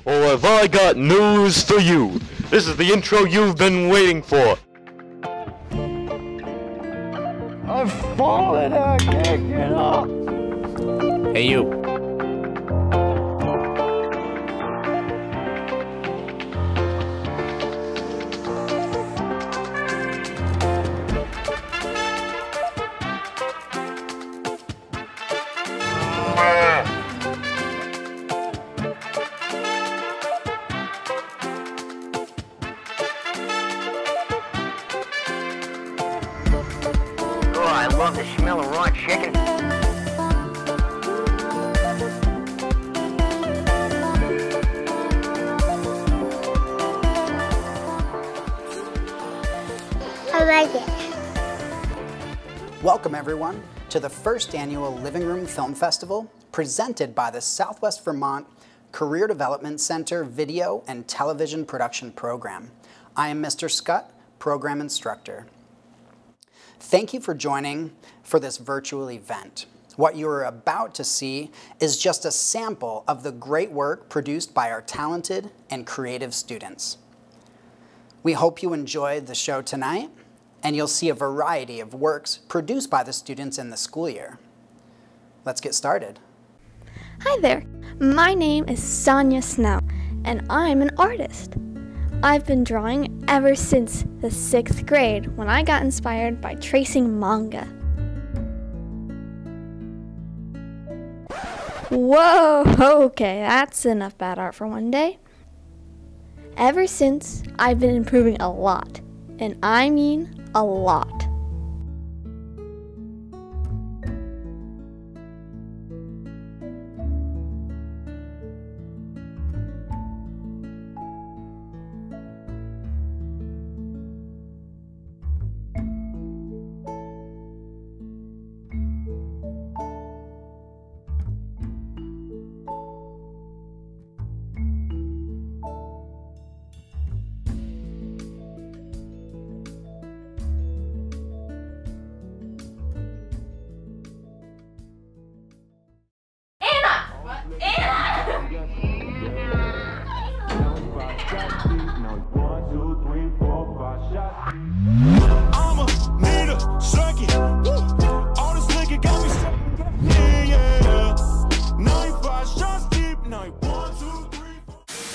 or have I got news for you? This is the intro you've been waiting for. I've fallen, I can't get up. Hey, you. I love the smell of raw chicken. I like it. Welcome everyone to the first annual Living Room Film Festival presented by the Southwest Vermont Career Development Center Video and Television Production Program. I am Mr. Scott, Program Instructor. Thank you for joining for this virtual event. What you are about to see is just a sample of the great work produced by our talented and creative students. We hope you enjoyed the show tonight, and you'll see a variety of works produced by the students in the school year. Let's get started. Hi there, my name is Sonia Snow, and I'm an artist. I've been drawing ever since the 6th grade when I got inspired by tracing manga. Whoa, okay, that's enough bad art for one day. Ever since, I've been improving a lot, and I mean a lot.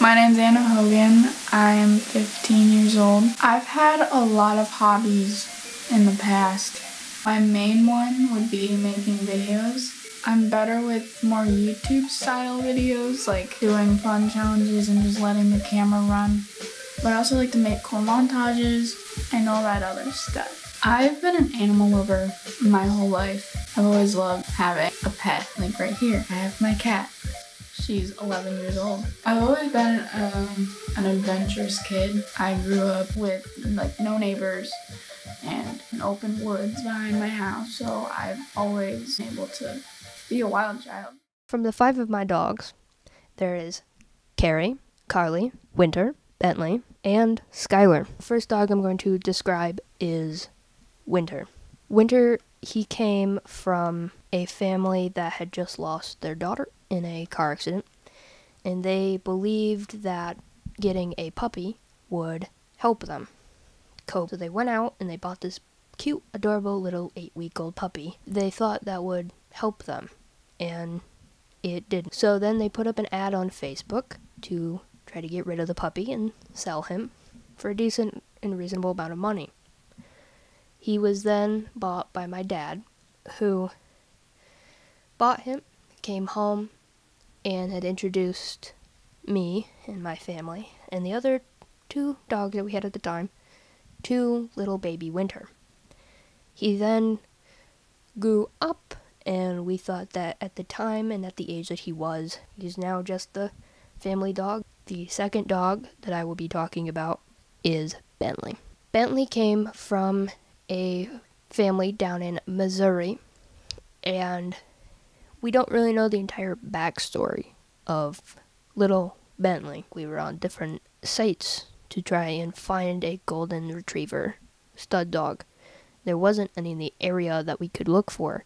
My name's Anna Hogan. I am 15 years old. I've had a lot of hobbies in the past. My main one would be making videos. I'm better with more YouTube style videos, like doing fun challenges and just letting the camera run. But I also like to make cool montages and all that other stuff. I've been an animal lover my whole life. I've always loved having a pet, like right here. I have my cat. She's 11 years old. I've always been an adventurous kid. I grew up with like no neighbors and an open woods behind my house, so I've always been able to be a wild child. From the 5 of my dogs, there is Carrie, Carly, Winter, Bentley, and Skylar. The first dog I'm going to describe is Winter. Winter, he came from a family that had just lost their daughter in a car accident, and they believed that getting a puppy would help them cope. So they went out and they bought this cute, adorable little 8-week-old puppy. They thought that would help them, and it didn't. So then they put up an ad on Facebook to try to get rid of the puppy and sell him for a decent and reasonable amount of money. He was then bought by my dad, who bought him, came home, and had introduced me and my family and the other 2 dogs that we had at the time to little baby Winter. He then grew up, and we thought that at the time and at the age that he's now just the family dog. The second dog that I will be talking about is Bentley. Bentley came from a family down in Missouri, and we don't really know the entire backstory of little Bentley. We were on different sites to try and find a golden retriever stud dog. There wasn't any in the area that we could look for.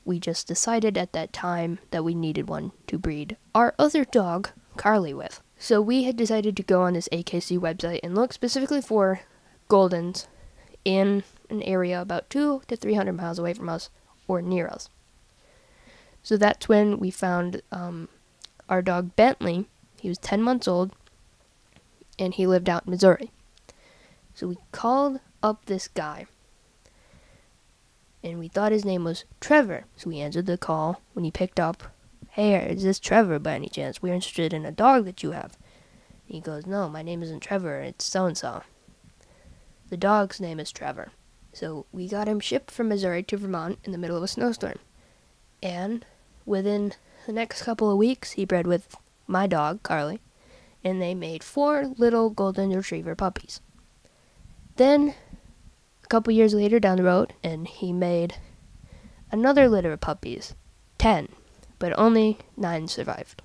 We just decided at that time that we needed one to breed our other dog, Carly, with. So we had decided to go on this AKC website and look specifically for Goldens in an area about 200 to 300 miles away from us or near us. So that's when we found our dog Bentley. He was 10 months old, and he lived out in Missouri. So we called up this guy, and we thought his name was Trevor. So we answered the call. When he picked up, "Hey, is this Trevor by any chance? We're interested in a dog that you have." And he goes, "No, my name isn't Trevor, it's so-and-so." The dog's name is Trevor. So we got him shipped from Missouri to Vermont in the middle of a snowstorm. And within the next couple of weeks, he bred with my dog, Carly, and they made 4 little golden retriever puppies. Then, a couple years later down the road, and he made another litter of puppies, 10, but only 9 survived.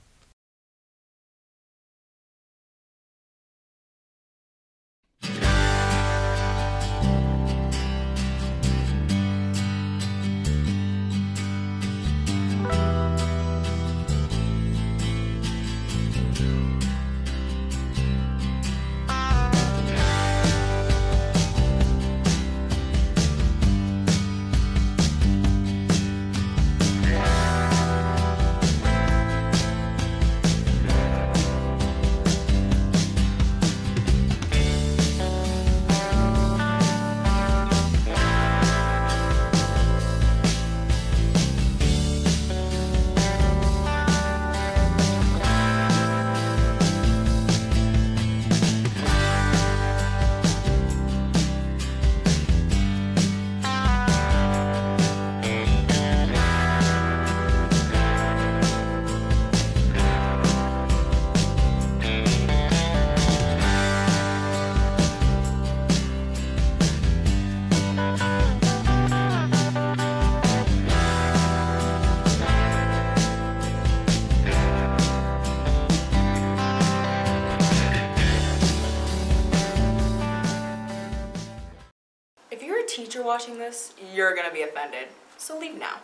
If you're a teacher watching this, you're gonna be offended, so leave now.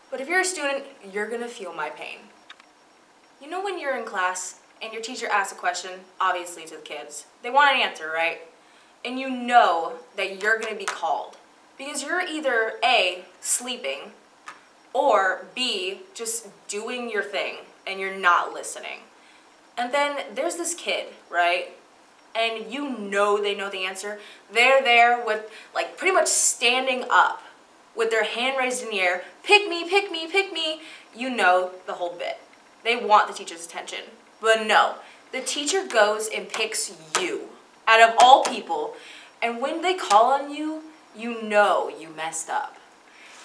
But if you're a student, you're gonna feel my pain. You know when you're in class and your teacher asks a question, obviously to the kids, they want an answer, right? And you know that you're gonna be called because you're either A, sleeping, or B, just doing your thing and you're not listening. And then there's this kid, right? And you know they know the answer. They're there with, like, pretty much standing up with their hand raised in the air, pick me, pick me, pick me. You know the whole bit. They want the teacher's attention. But no, the teacher goes and picks you out of all people. And when they call on you, you know you messed up.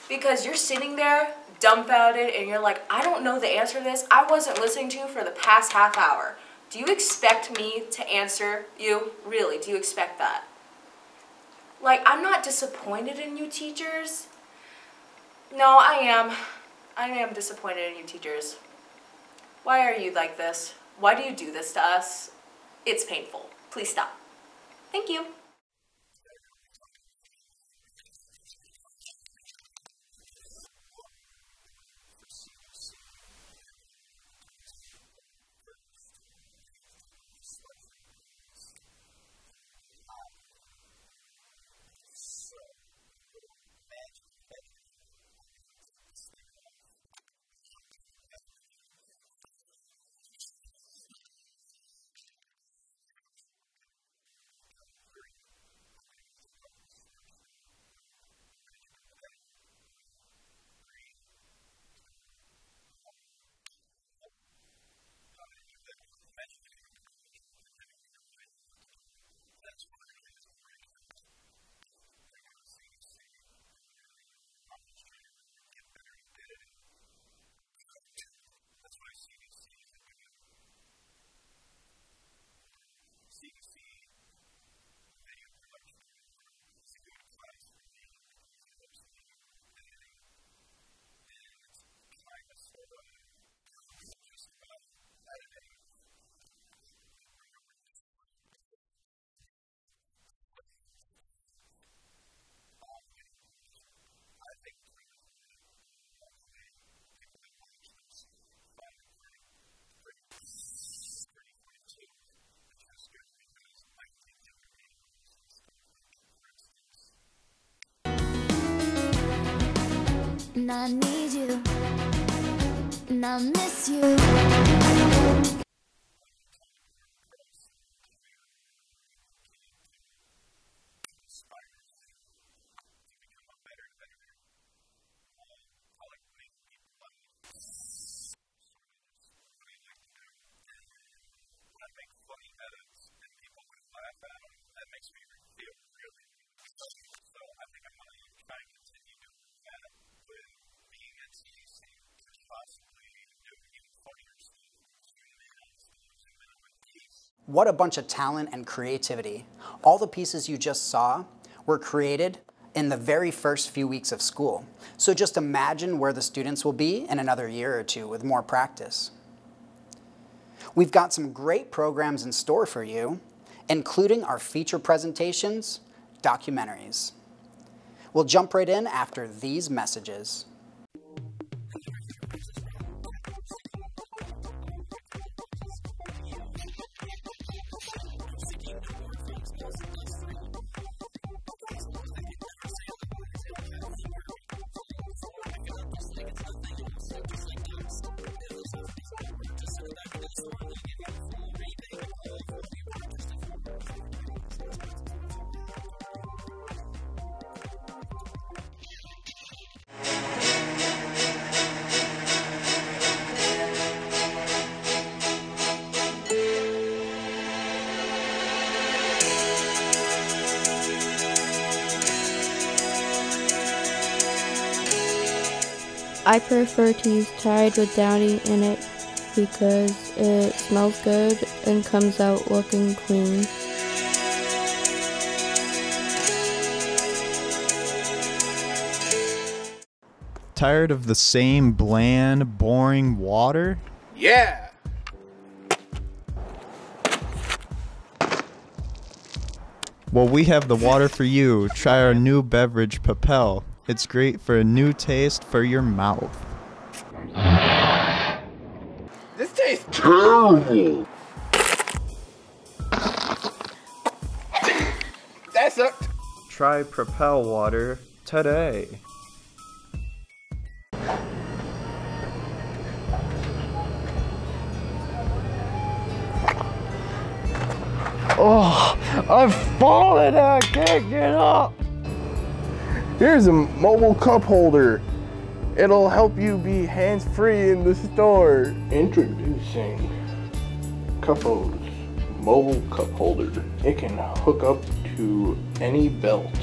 Because you're sitting there dumbfounded and you're like, I don't know the answer to this. I wasn't listening to you for the past half hour. Do you expect me to answer you? Really, do you expect that? Like, I'm not disappointed in you teachers. No, I am. I am disappointed in you teachers. Why are you like this? Why do you do this to us? It's painful. Please stop. Thank you. and I need you, and I miss you. What a bunch of talent and creativity. All the pieces you just saw were created in the very first few weeks of school. So just imagine where the students will be in another year or two with more practice. We've got some great programs in store for you, including our feature presentations, documentaries. We'll jump right in after these messages. I prefer to use Tide with Downy in it because it smells good and comes out looking clean. Tired of the same bland, boring water? Yeah! Well, we have the water for you. Try our new beverage, Propel. It's great for a new taste for your mouth. This tastes terrible! That sucked! Try Propel water today. Oh, I've fallen and I can't get up. Here's a mobile cup holder. It'll help you be hands-free in the store. Introducing Cuppos mobile cup holder. It can hook up to any belt.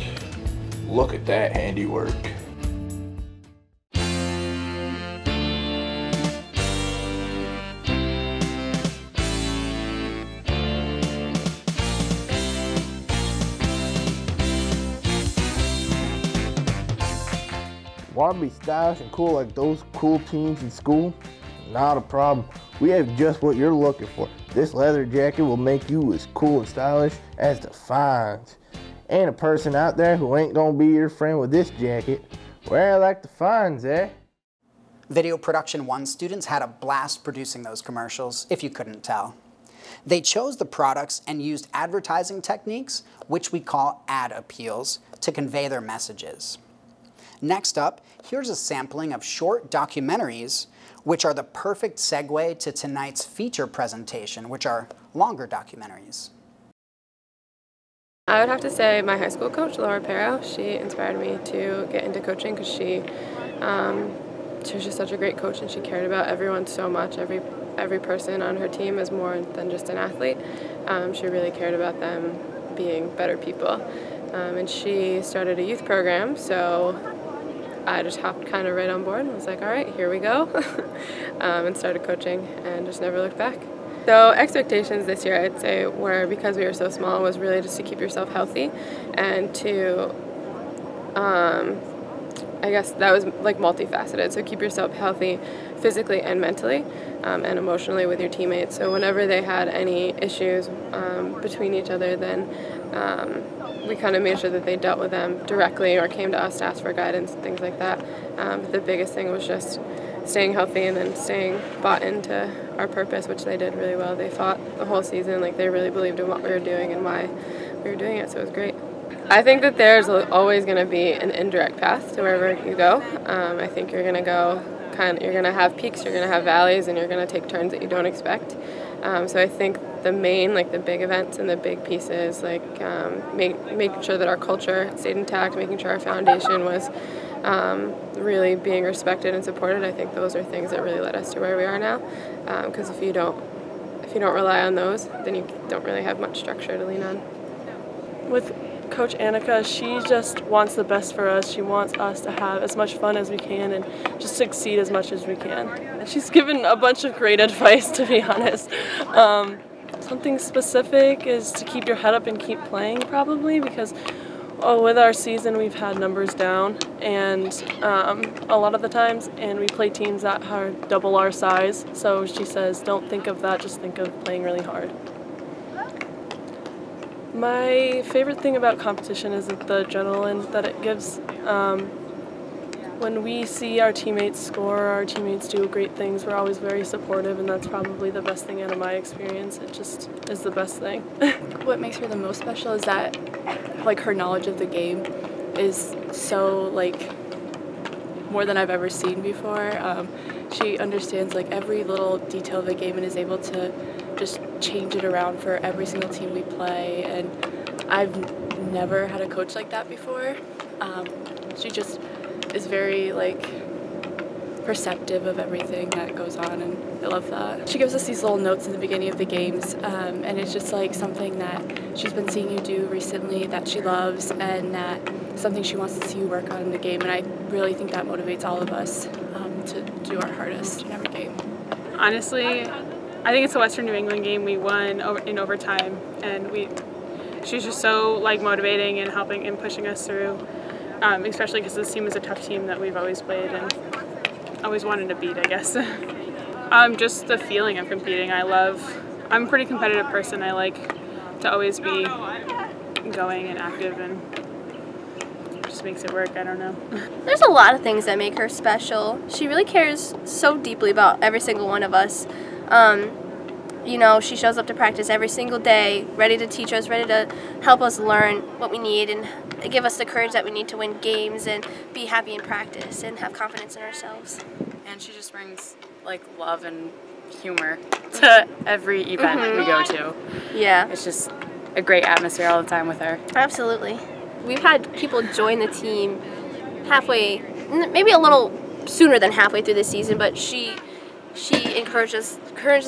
Look at that handiwork. Want to be stylish and cool like those cool teens in school? Not a problem. We have just what you're looking for. This leather jacket will make you as cool and stylish as the Fonz. And a person out there who ain't gonna be your friend with this jacket, wear like the Fonz, eh? Video Production 1 students had a blast producing those commercials, if you couldn't tell. They chose the products and used advertising techniques, which we call ad appeals, to convey their messages. Next up, here's a sampling of short documentaries, which are the perfect segue to tonight's feature presentation, which are longer documentaries. I would have to say my high school coach, Laura Pero, she inspired me to get into coaching because she was just such a great coach and she cared about everyone so much. Every person on her team is more than just an athlete. She really cared about them being better people. And she started a youth program, so I just hopped kind of right on board and was like, all right, here we go, and started coaching and just never looked back. So expectations this year, I'd say, were, because we were so small, was really just to keep yourself healthy and to, I guess that was like multifaceted. So keep yourself healthy physically and mentally and emotionally with your teammates. So whenever they had any issues between each other, then we kind of made sure that they dealt with them directly or came to us to ask for guidance and things like that. The biggest thing was just staying healthy and then staying bought into our purpose, which they did really well. They fought the whole season, like they really believed in what we were doing and why we were doing it, so it was great. I think that there's always going to be an indirect path to wherever you go. I think you're going to go you're going to have peaks, you're going to have valleys, and you're going to take turns that you don't expect. So I think the main, like the big events and the big pieces, like making sure that our culture stayed intact, making sure our foundation was really being respected and supported. I think those are things that really led us to where we are now. Because if you don't rely on those, then you don't really have much structure to lean on. With Coach Annika, she just wants the best for us. She wants us to have as much fun as we can and just succeed as much as we can. And she's given a bunch of great advice, to be honest. Something specific is to keep your head up and keep playing, probably, because with our season we've had numbers down, and a lot of the times, and we play teams that are double our size. So she says, don't think of that, just think of playing really hard. My favorite thing about competition is the adrenaline that it gives. When we see our teammates score, our teammates do great things, we're always very supportive, and that's probably the best thing out of my experience. It just is the best thing. What makes her the most special is that, like, her knowledge of the game is so, like, more than I've ever seen before. She understands, like, every little detail of the game and is able to just change it around for every single team we play, and I've never had a coach like that before. She just is very, like, perceptive of everything that goes on, and I love that. She gives us these little notes in the beginning of the games, and it's just like something that she's been seeing you do recently that she loves, and that something she wants to see you work on in the game, and I really think that motivates all of us to do our hardest in every game. Honestly, I think it's the Western New England game. We won in overtime, and she's just so, like, motivating and helping and pushing us through, especially because this team is a tough team that we've always played and always wanted to beat, I guess. Just the feeling of competing. I'm a pretty competitive person. I like to always be going and active, and it just makes it work. I don't know. There's a lot of things that make her special. She really cares so deeply about every single one of us. You know, she shows up to practice every single day, ready to teach us, ready to help us learn what we need and give us the courage that we need to win games and be happy in practice and have confidence in ourselves. And she just brings, like, love and humor to every event we go to. Yeah. It's just a great atmosphere all the time with her. Absolutely. We've had people join the team halfway, maybe a little sooner than halfway through the season, but she encourages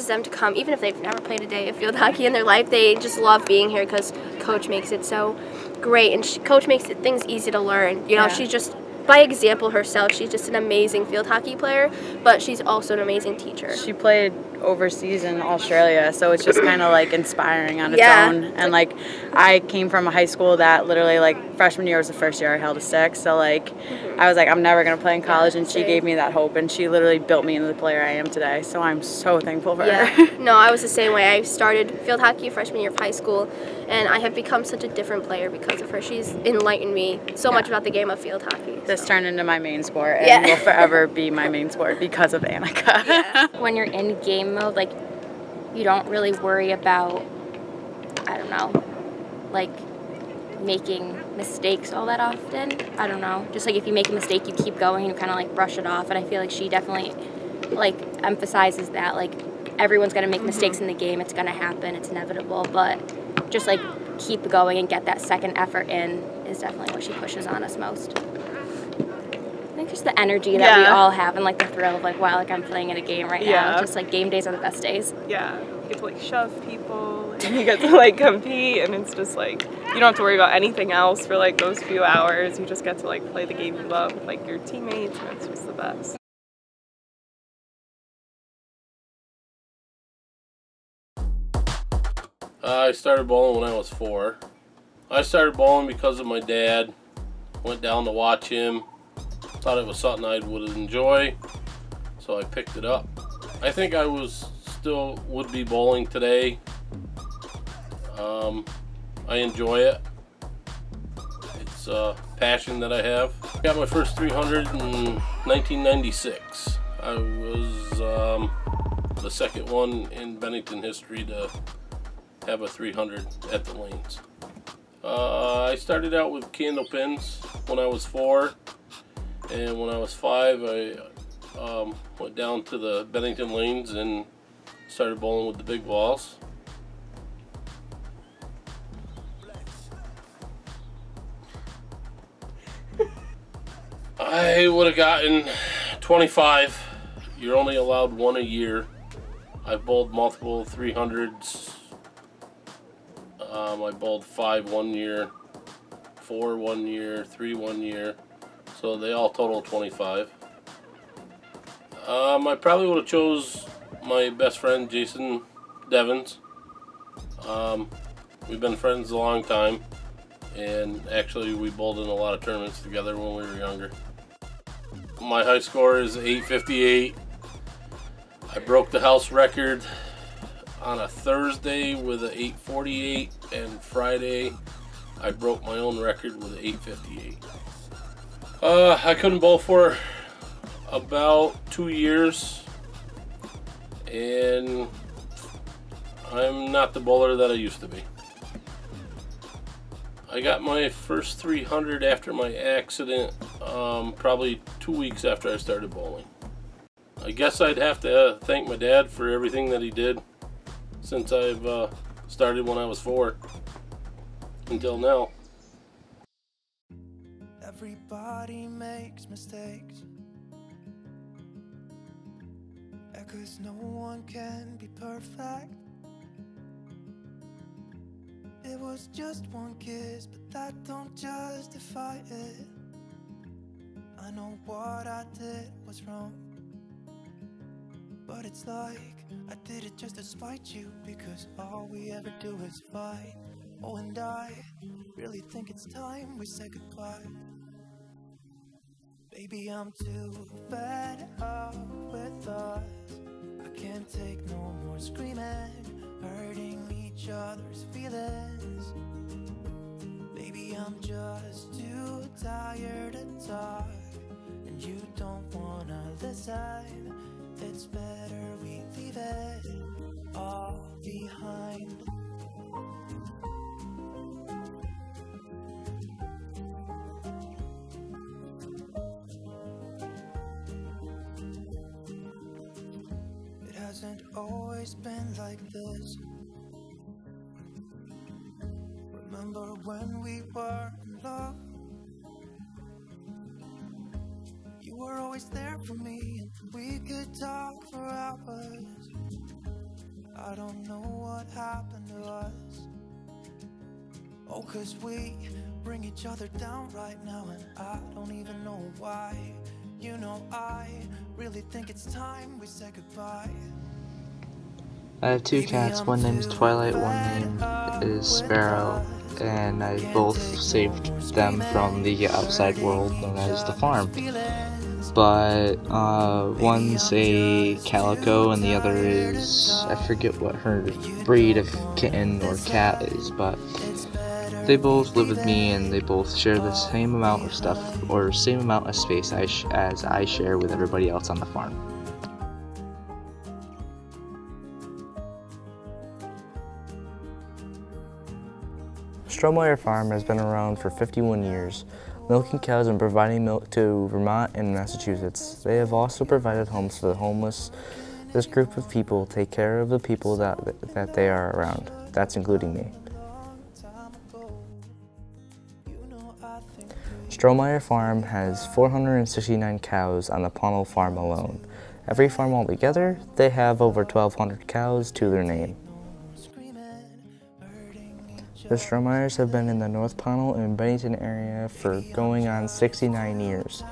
them to come, even if they've never played a day of field hockey in their life. They just love being here because Coach makes it so great, and Coach makes things easy to learn. You know, she's just, by example herself, she's just an amazing field hockey player, but she's also an amazing teacher. She played overseas in Australia, so it's just kind of, like, inspiring on its own. And, like, I came from a high school that literally, like, freshman year was the first year I held a stick, so, like, I was like, I'm never going to play in college, and she gave me that hope, and she literally built me into the player I am today, so I'm so thankful for her. No, I was the same way. I started field hockey freshman year of high school, and I have become such a different player because of her. She's enlightened me so much about the game of field hockey. This turned into my main sport, and will forever be my main sport because of Annika. When you're in game mode, like, you don't really worry about, I don't know, like, making mistakes all that often. I don't know. Just, like, if you make a mistake, you keep going and you kind of, like, brush it off. And I feel like she definitely, like, emphasizes that, like, everyone's going to make mistakes in the game. It's going to happen. It's inevitable. But just, like, keep going and get that second effort in is definitely what she pushes on us most. I think just the energy that we all have and, like, the thrill of, like, wow, like, I'm playing in a game right now. Just, like, game days are the best days. Yeah. You get to, like, shove people, and you get to, like, compete, and it's just, like, you don't have to worry about anything else for, like, those few hours. You just get to, like, play the game you love with, like, your teammates, and it's just the best. I started bowling when I was 4. I started bowling because of my dad. Went down to watch him. Thought it was something I would enjoy, so I picked it up. I think I would be bowling today. I enjoy it. It's a passion that I have. I got my first 300 in 1996. I was the second one in Bennington history to have a 300 at the lanes. I started out with candle pins when I was 4, and when I was 5 I went down to the Bennington lanes and started bowling with the big balls. I would have gotten 25. You're only allowed 1 a year. I've bowled multiple 300s. I bowled 5 one year, 4 one year, 3 1 year. So they all total 25. I probably would have chose my best friend, Jason Devins. We've been friends a long time, and actually we bowled in a lot of tournaments together when we were younger. My high score is 858. I broke the house record on a Thursday with an 848, and Friday I broke my own record with an 858. I couldn't bowl for about 2 years, and I'm not the bowler that I used to be. I got my first 300 after my accident, probably 2 weeks after I started bowling. I guess I'd have to thank my dad for everything that he did since I've started when I was 4 until now. Everybody makes mistakes, 'cause no one can be perfect. It was just one kiss, but that don't justify it. I know what I did was wrong, but it's like I did it just to spite you, because all we ever do is fight. Oh, and I really think it's time we say goodbye. Baby, I'm too fed up with us. I can't take no more screaming, hurting each other's feelings. Baby, I'm just too tired to talk, and you don't wanna listen. It's better we leave it all behind. It hasn't always been like this. Remember when we were in love? You were always there for me, and we could talk for hours. I don't know what happened to us. Oh, 'cause we bring each other down right now, and I don't even know why. You know, I really think it's time we say goodbye. I have 2 cats, one named Twilight, one name is Sparrow, and I both saved them from the outside world known as the farm. But one's a calico and the other is, I forget what her breed of kitten or cat is, but they both live with me and they both share the same amount of stuff, or same amount of space as I share with everybody else on the farm. Strohmeyer Farm has been around for 51 years, milking cows and providing milk to Vermont and Massachusetts. They have also provided homes for the homeless. This group of people take care of the people that they are around. That's including me. Strohmeyer Farm has 469 cows on the Pownell farm alone. Every farm altogether, they have over 1,200 cows to their name. The Strohmeyers have been in the North Pownell and Bennington area for going on 69 years.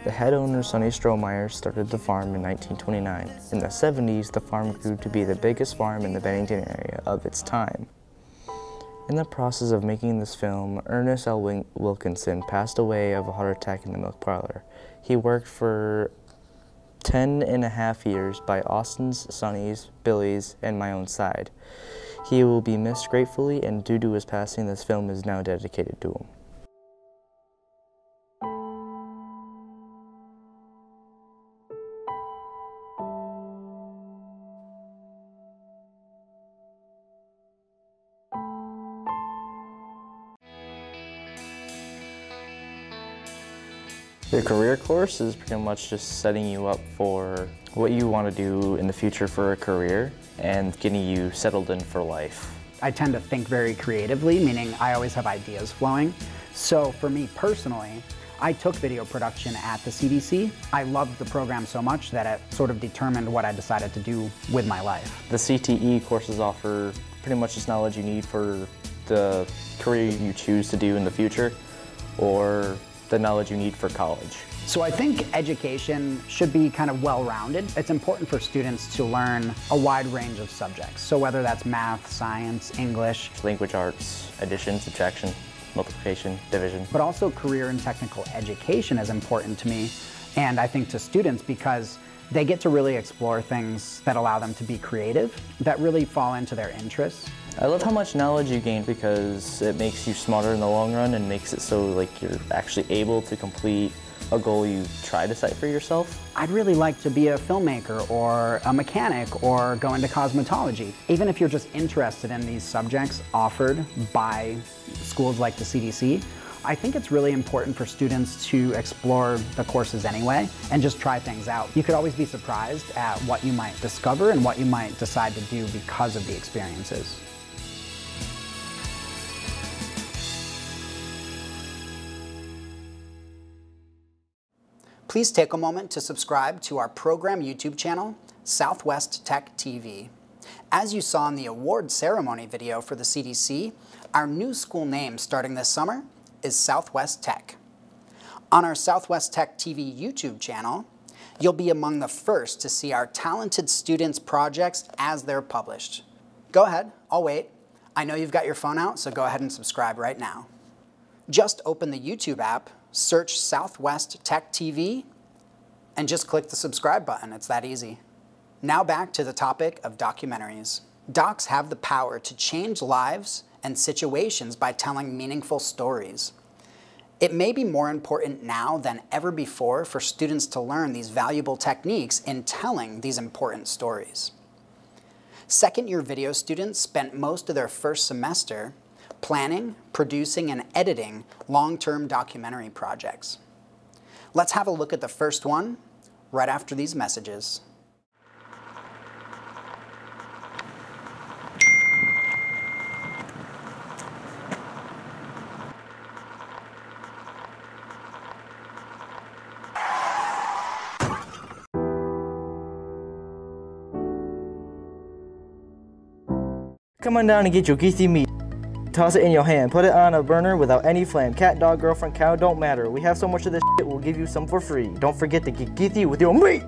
The head owner, Sonny Strohmeyer, started the farm in 1929. In the 70s, the farm grew to be the biggest farm in the Bennington area of its time. In the process of making this film, Ernest L. Wilkinson passed away of a heart attack in the milk parlor. He worked for 10.5 years by Austin's, Sonny's, Billy's, and my own side. He will be missed gratefully, and due to his passing, this film is now dedicated to him. Your career course is pretty much just setting you up for what you want to do in the future for a career and getting you settled in for life. I tend to think very creatively, meaning I always have ideas flowing. So for me personally, I took video production at the CDC. I loved the program so much that it sort of determined what I decided to do with my life. The CTE courses offer pretty much just knowledge you need for the career you choose to do in the future, or the knowledge you need for college. So I think education should be kind of well-rounded. It's important for students to learn a wide range of subjects. So whether that's math, science, English, language arts, addition, subtraction, multiplication, division. But also career and technical education is important to me, and I think to students, because they get to really explore things that allow them to be creative, that really fall into their interests. I love how much knowledge you gain because it makes you smarter in the long run and makes it so like you're actually able to complete a goal you try to set for yourself. I'd really like to be a filmmaker or a mechanic or go into cosmetology. Even if you're just interested in these subjects offered by schools like the CDC, I think it's really important for students to explore the courses anyway and just try things out. You could always be surprised at what you might discover and what you might decide to do because of the experiences. Please take a moment to subscribe to our program YouTube channel, Southwest Tech TV. As you saw in the award ceremony video for the CDC, our new school name starting this summer is Southwest Tech. On our Southwest Tech TV YouTube channel, you'll be among the first to see our talented students' projects as they're published. Go ahead, I'll wait. I know you've got your phone out, so go ahead and subscribe right now. Just open the YouTube app, search Southwest Tech TV, and just click the subscribe button. It's that easy. Now back to the topic of documentaries. Docs have the power to change lives and situations by telling meaningful stories. It may be more important now than ever before for students to learn these valuable techniques in telling these important stories. Second-year video students spent most of their first semester planning, producing, and editing long-term documentary projects. Let's have a look at the first one right after these messages. Come on down and get your geeky meat. Toss it in your hand. Put it on a burner without any flame. Cat, dog, girlfriend, cow, don't matter. We have so much of this shit, we'll give you some for free. Don't forget to get geeky with your meat.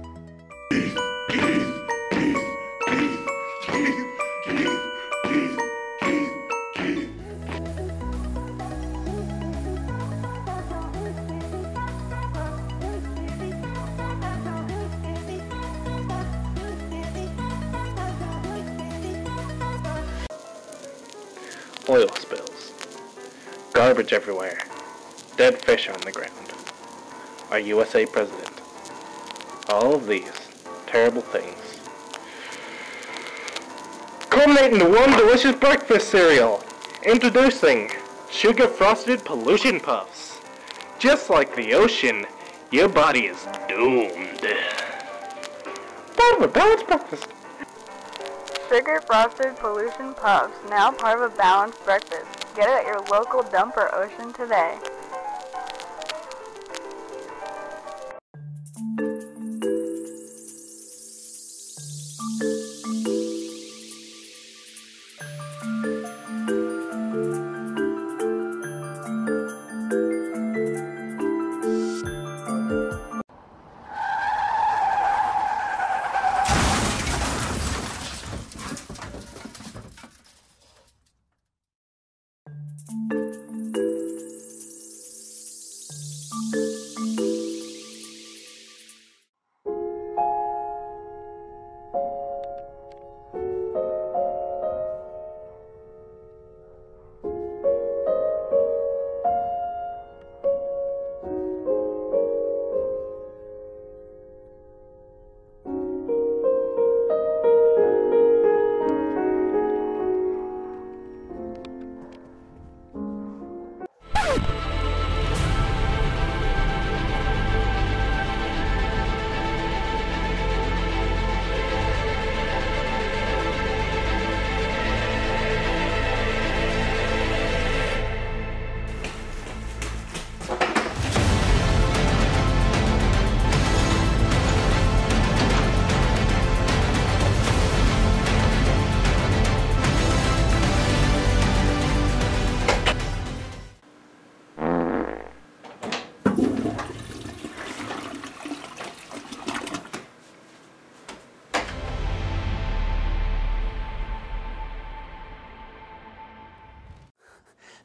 Oil spills, garbage everywhere, dead fish on the ground, our USA president. All of these terrible things culminate into one delicious breakfast cereal. Introducing Sugar Frosted Pollution Puffs. Just like the ocean, your body is doomed. Part of a balanced breakfast. Sugar Frosted Pollution Puffs, now part of a balanced breakfast. Get it at your local Dumper Ocean today.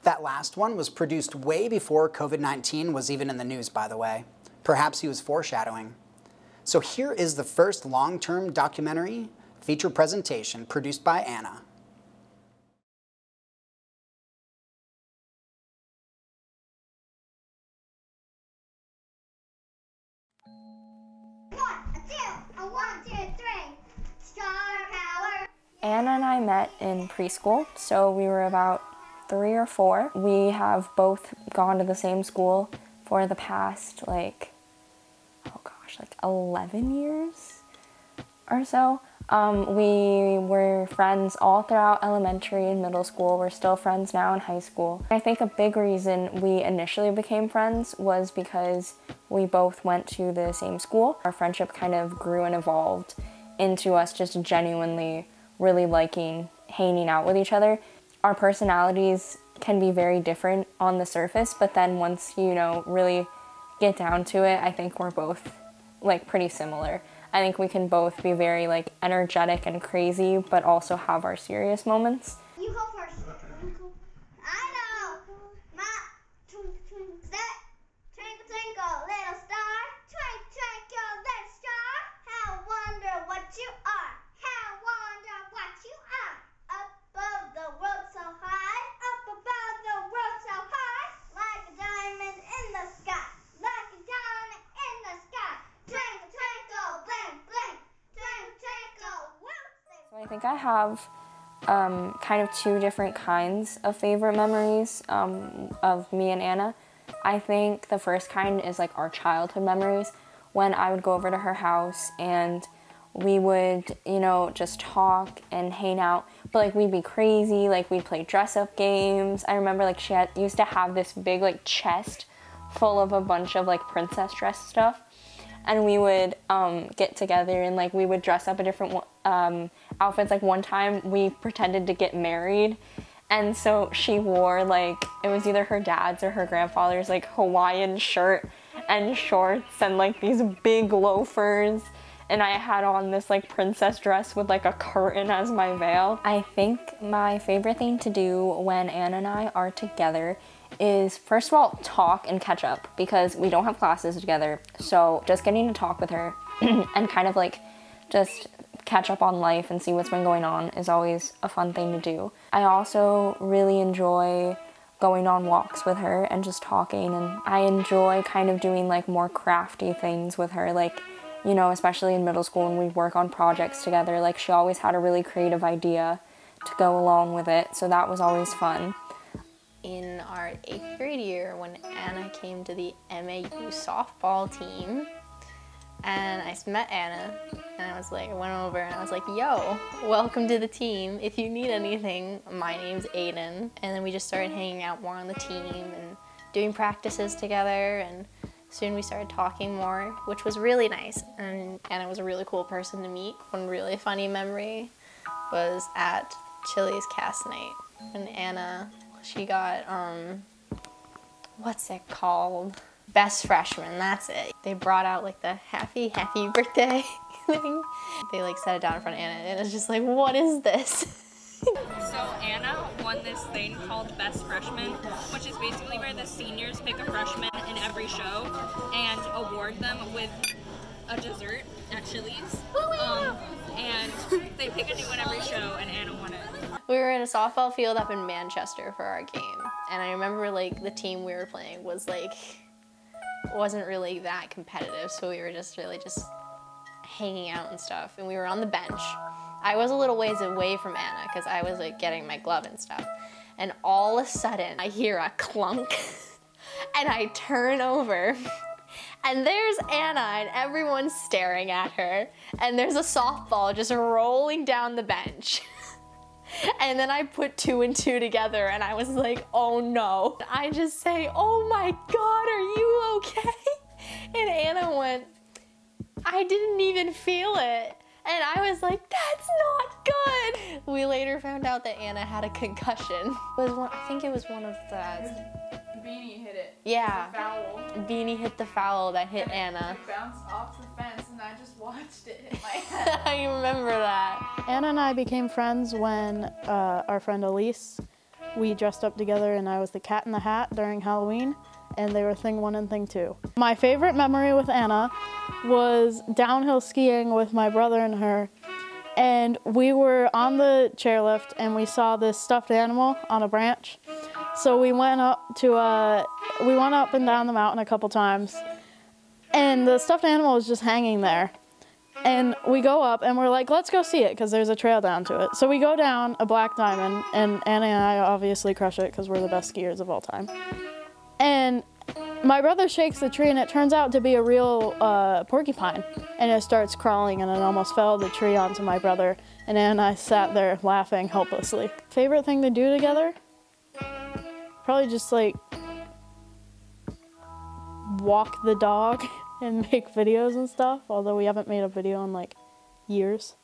That last one was produced way before COVID-19 was even in the news, by the way. Perhaps he was foreshadowing. So here is the first long-term documentary feature presentation produced by Anna. Anna and I met in preschool, so we were about 3 or 4. We have both gone to the same school for the past, like 11 years or so. We were friends all throughout elementary and middle school. We're still friends now in high school. I think a big reason we initially became friends was because we both went to the same school. Our friendship kind of grew and evolved into us just genuinely really liking hanging out with each other. Our personalities can be very different on the surface, but then once you know really get down to it, I think we're both like pretty similar. I think we can both be very like energetic and crazy, but also have our serious moments. You go first. I know. Twinkle, twinkle, little star. Twinkle, twinkle, little star. How wonder what you are. How wonder what you are. Up above the world so high. Up above the world so high. Like a diamond in the sky. Like a diamond in the sky. Twinkle, twinkle, bling, bling. Twinkle, twinkle, So I think I have kind of 2 different kinds of favorite memories of me and Anna. I think the first kind is like our childhood memories when I would go over to her house and we would, you know, just talk and hang out, but like we'd be crazy, like we'd play dress-up games. I remember like she used to have this big like chest full of a bunch of like princess dress stuff, and we would get together and like we would dress up in different outfits. Like one time we pretended to get married, and so she wore like, it was either her dad's or her grandfather's like Hawaiian shirt and shorts and like these big loafers, and I had on this like princess dress with like a curtain as my veil. I think my favorite thing to do when Anna and I are together is, first of all, talk and catch up, because we don't have classes together, so just getting to talk with her and kind of like just catch up on life and see what's been going on is always a fun thing to do. I also really enjoy going on walks with her and just talking, and I enjoy kind of doing like more crafty things with her, like, you know, especially in middle school when we'd work on projects together, like she always had a really creative idea to go along with it, so that was always fun. In our 8th grade year, when Anna came to the MAU softball team, and I met Anna, and I went over and I was like, yo, welcome to the team. If you need anything, my name's Aiden. And then we just started hanging out more on the team and doing practices together, and soon we started talking more, which was really nice. And Anna was a really cool person to meet. One really funny memory was at Chili's Cast Night, and Anna, she got, what's it called? Best freshman, that's it. They brought out like the happy birthday thing. They like set it down in front of Anna, and it's just like, what is this? So Anna won this thing called Best Freshman, which is basically where the seniors pick a freshman in every show and award them with a dessert at Chili's. And they pick a new one every show, and Anna won it. We were in a softball field up in Manchester for our game, and I remember like the team we were playing was like, wasn't really that competitive, so we were just really just hanging out and stuff, and we were on the bench. I was a little ways away from Anna because I was like getting my glove and stuff, and all of a sudden I hear a clunk and I turn over and there's Anna, and everyone's staring at her, and there's a softball just rolling down the bench. And then I put 2 and 2 together, and I was like, oh no. I just say, oh my God, are you okay? And Anna went, I didn't even feel it. And I was like, that's not good. We later found out that Anna had a concussion. I think it was one of the... Beanie hit it. Yeah. The foul. Beanie hit the foul that hit Anna. It bounced off the fence, and I just watched it in my head. I remember that. Anna and I became friends when our friend Elise We dressed up together and I was the Cat in the Hat during Halloween, and they were Thing 1 and Thing 2. My favorite memory with Anna was downhill skiing with my brother and her, and we were on the chairlift and we saw this stuffed animal on a branch. So we went up and down the mountain a couple times, and the stuffed animal was just hanging there. And we go up and we're like, let's go see it, because there's a trail down to it. So we go down a black diamond, and Anna and I obviously crush it because we're the best skiers of all time. And my brother shakes the tree and it turns out to be a real porcupine. And it starts crawling and it almost fell the tree onto my brother. And Anna and I sat there laughing helplessly. Favorite thing to do together? Probably just like walk the dog and make videos and stuff, although we haven't made a video in like years.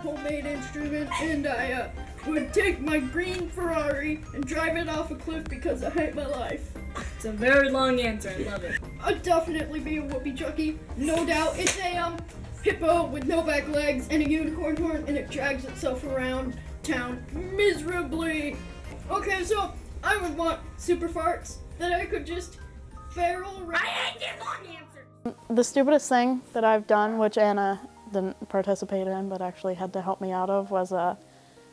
Homemade instrument, and I would take my green Ferrari and drive it off a cliff because I hate my life. It's a very long answer, I love it. I'd definitely be a whoopee chucky, no doubt. It's a hippo with no back legs and a unicorn horn, and it drags itself around town miserably. Okay, so I would want super farts that I could just barrel around. I hate this long answer. The stupidest thing that I've done, which Anna didn't participate in but actually had to help me out of, was I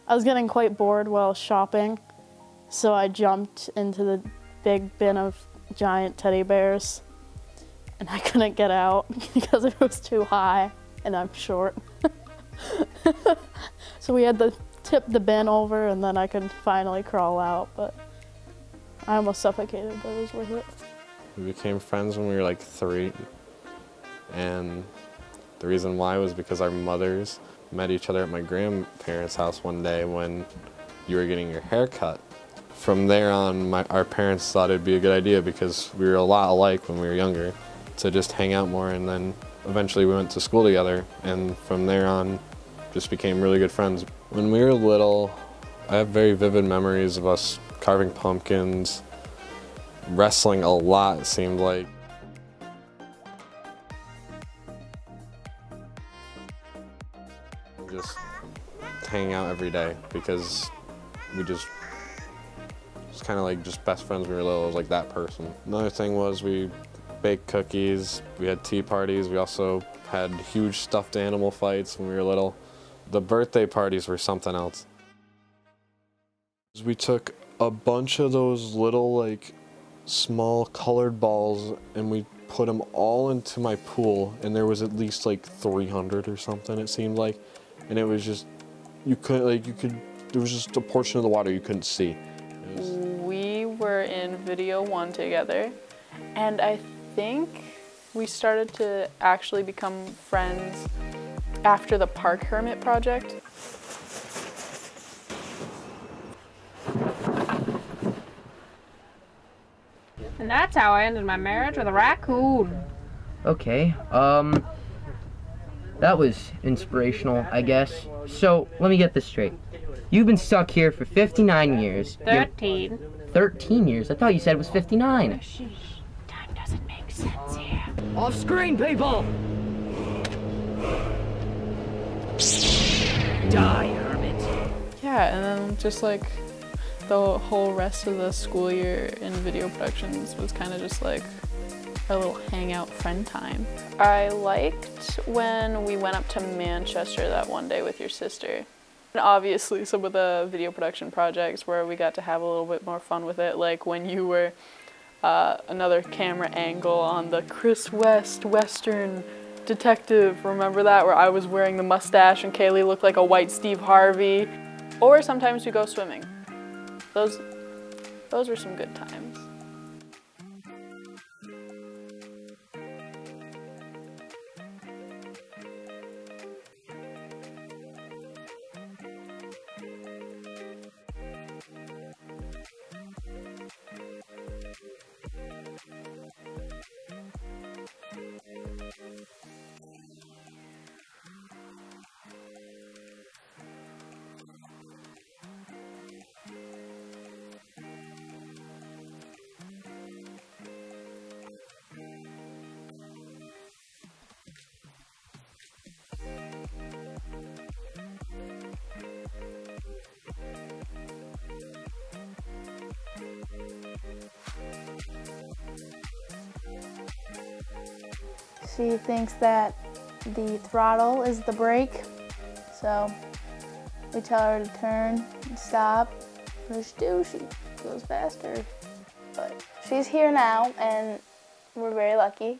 was getting quite bored while shopping, so I jumped into the big bin of giant teddy bears and I couldn't get out because it was too high and I'm short. So we had to tip the bin over and then I could finally crawl out, but I almost suffocated, but it was worth it. We became friends when we were like 3, and the reason why was because our mothers met each other at my grandparents' house one day when you were getting your hair cut. From there on, our parents thought it'd be a good idea, because we were a lot alike when we were younger, to just hang out more, and then eventually we went to school together, and from there on just became really good friends. When we were little, I have very vivid memories of us carving pumpkins, wrestling a lot, it seemed like. Just hanging out every day, because we just kind of like just best friends when we were little. It was like that person. Another thing was we baked cookies, we had tea parties, we also had huge stuffed animal fights when we were little. The birthday parties were something else. We took a bunch of those little like small colored balls and we put them all into my pool, and there was at least like 300 or something, it seemed like. And it was just, there was just a portion of the water you couldn't see. We were in video 1 together, and I think we started to actually become friends after the Park Hermit project. And that's how I ended my marriage with a raccoon. Okay, that was inspirational, I guess. So, let me get this straight. You've been stuck here for 59 years. 13. 13 years? I thought you said it was 59. Time doesn't make sense here. Off screen, people! Die, Hermit. Yeah, and then just like the whole rest of the school year in video productions was kind of just like our little hangout friend time. I liked when we went up to Manchester that one day with your sister, And obviously some of the video production projects where we got to have a little bit more fun with it, like when you were another camera angle on the Chris West Western Detective, remember that, where I was wearing the mustache and Kaylee looked like a white Steve Harvey. Or sometimes we go swimming. Those were some good times. She thinks that the throttle is the brake, so we tell her to turn and stop. What does she do? She goes faster. But she's here now, and we're very lucky.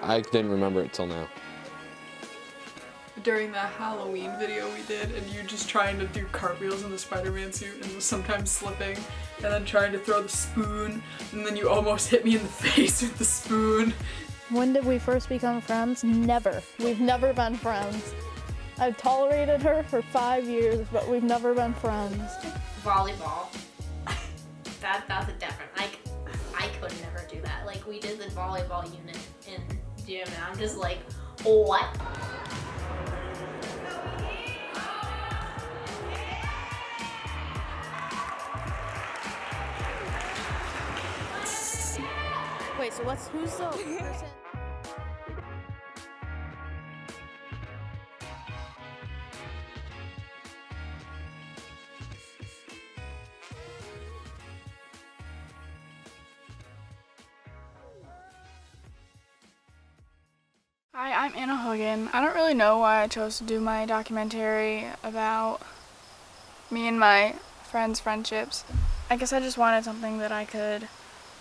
I didn't remember it till now. During that Halloween video we did, and you just trying to do cartwheels in the Spider-Man suit and sometimes slipping, and then trying to throw the spoon, and then you almost hit me in the face with the spoon. When did we first become friends? Never. We've never been friends. I've tolerated her for 5 years, but we've never been friends. Volleyball. That's a different, I could never do that. Like, we did the volleyball unit in gym, and I'm just like, what? Wait, so who's the person? Hi, I'm Anna Hogan. I don't really know why I chose to do my documentary about me and my friends' friendships. I guess I just wanted something that I could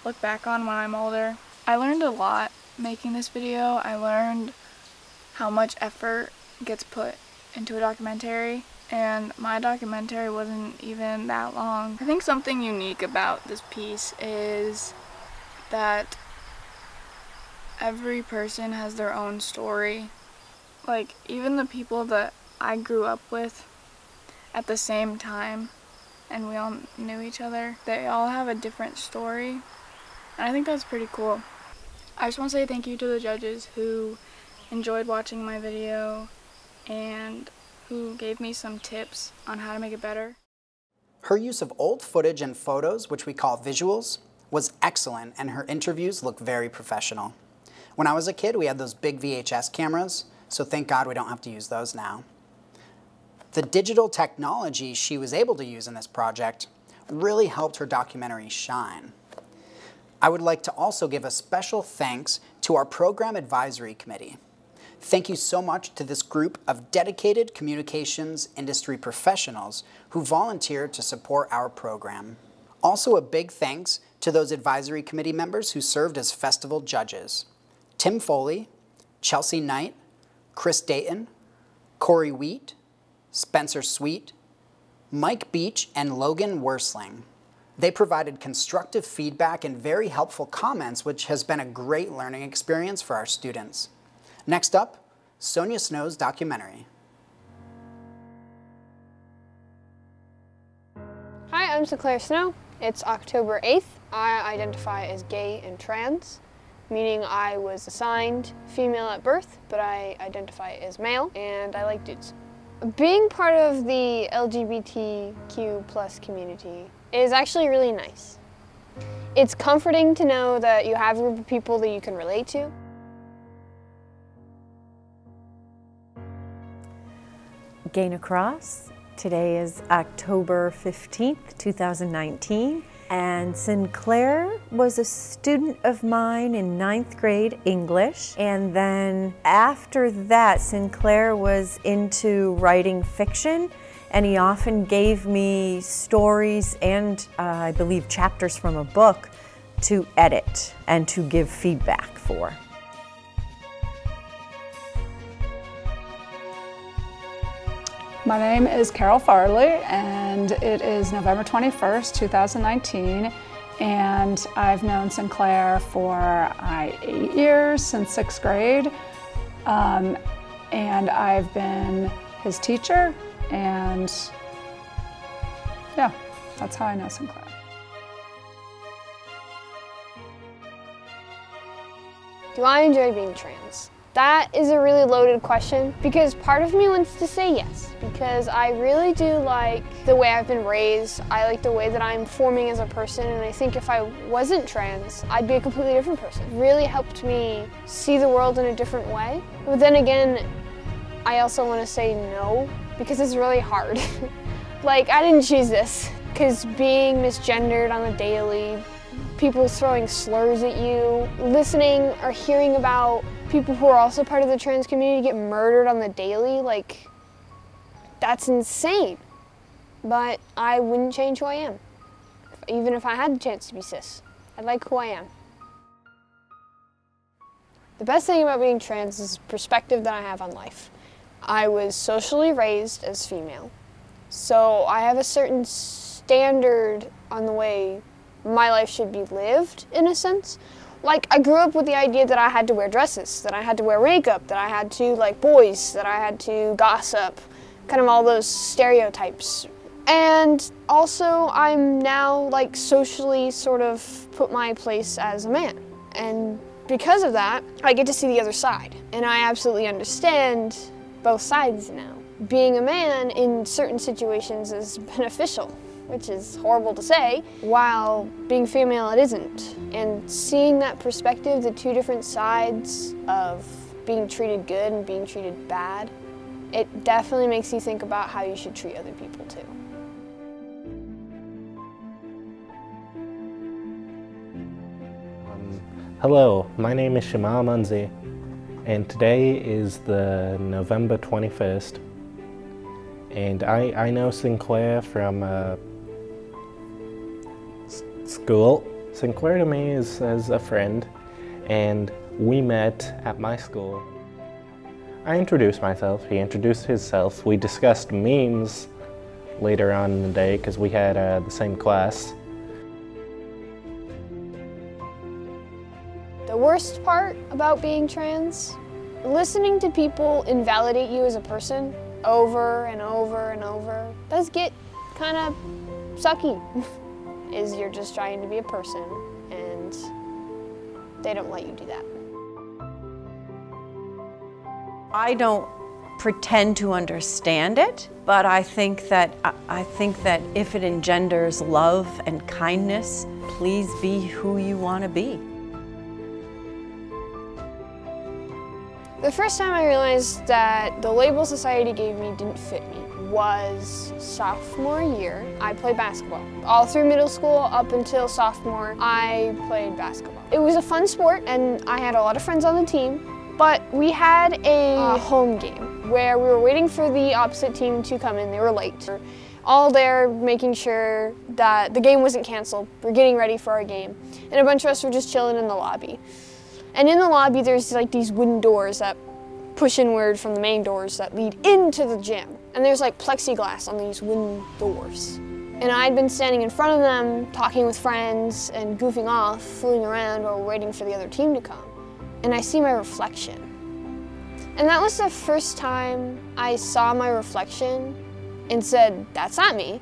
look back on when I'm older. I learned a lot making this video. I learned how much effort gets put into a documentary, and my documentary wasn't even that long. I think something unique about this piece is that every person has their own story. Like, even the people that I grew up with at the same time and we all knew each other, they all have a different story. And I think that's pretty cool. I just want to say thank you to the judges who enjoyed watching my video and who gave me some tips on how to make it better. Her use of old footage and photos, which we call visuals, was excellent, and her interviews look very professional. When I was a kid, we had those big VHS cameras, so thank God we don't have to use those now. The digital technology she was able to use in this project really helped her documentary shine. I would like to also give a special thanks to our Program Advisory Committee. Thank you so much to this group of dedicated communications industry professionals who volunteered to support our program. Also, a big thanks to those advisory committee members who served as festival judges: Tim Foley, Chelsea Knight, Chris Dayton, Corey Wheat, Spencer Sweet, Mike Beach, and Logan Worsling. They provided constructive feedback and very helpful comments, which has been a great learning experience for our students. Next up, Sonia Snow's documentary. Hi, I'm Sinclair Snow. It's October 8th. I identify as gay and trans, meaning I was assigned female at birth, but I identify as male, and I like dudes. Being part of the LGBTQ+ community is actually really nice. It's comforting to know that you have a group of people that you can relate to. Gain Across. Today is October 15th, 2019, And Sinclair was a student of mine in 9th grade English. And then after that, Sinclair was into writing fiction, and he often gave me stories and I believe chapters from a book to edit and to give feedback for. My name is Carol Farley, and it is November 21st, 2019, and I've known Sinclair for 8 years, since 6th grade, and I've been his teacher, and yeah, that's how I know Sinclair. Do I enjoy being trans? That is a really loaded question because part of me wants to say yes, because I really do like the way I've been raised. I like the way that I'm forming as a person, and I think if I wasn't trans, I'd be a completely different person. It really helped me see the world in a different way. But then again, I also want to say no because it's really hard. Like, I didn't choose this because being misgendered on the daily, people throwing slurs at you, listening or hearing about people who are also part of the trans community get murdered on the daily, like, that's insane. But I wouldn't change who I am, even if I had the chance to be cis. I like who I am. The best thing about being trans is the perspective that I have on life. I was socially raised as female, so I have a certain standard on the way my life should be lived, in a sense. Like, I grew up with the idea that I had to wear dresses, that I had to wear makeup, that I had to like boys, that I had to gossip, kind of all those stereotypes. And also, I'm now like socially sort of put my place as a man. And because of that, I get to see the other side. And I absolutely understand both sides now. Being a man in certain situations is beneficial, which is horrible to say, while being female it isn't. And seeing that perspective, the two different sides of being treated good and being treated bad, it definitely makes you think about how you should treat other people too. Hello, my name is Shamal Munzi, and today is the November 21st, and I know Sinclair from school. Sinclair to me is as a friend, and we met at my school. I introduced myself, he introduced himself. We discussed memes later on in the day because we had the same class. The worst part about being trans, listening to people invalidate you as a person over and over and over does get kind of sucky. Is you're just trying to be a person and they don't let you do that. I don't pretend to understand it, but I think that if it engenders love and kindness, please be who you want to be. The first time I realized that the label society gave me didn't fit me was sophomore year. I played basketball. All through middle school up until sophomore, I played basketball. It was a fun sport and I had a lot of friends on the team, but we had a home game where we were waiting for the opposite team to come in. They were late. We were all there making sure that the game wasn't canceled. We're getting ready for our game. And a bunch of us were just chilling in the lobby. And in the lobby, there's like these wooden doors that push inward from the main doors that lead into the gym. And there's like plexiglass on these wooden doors. And I'd been standing in front of them, talking with friends and goofing off, fooling around while we're waiting for the other team to come. And I see my reflection. And that was the first time I saw my reflection and said, that's not me.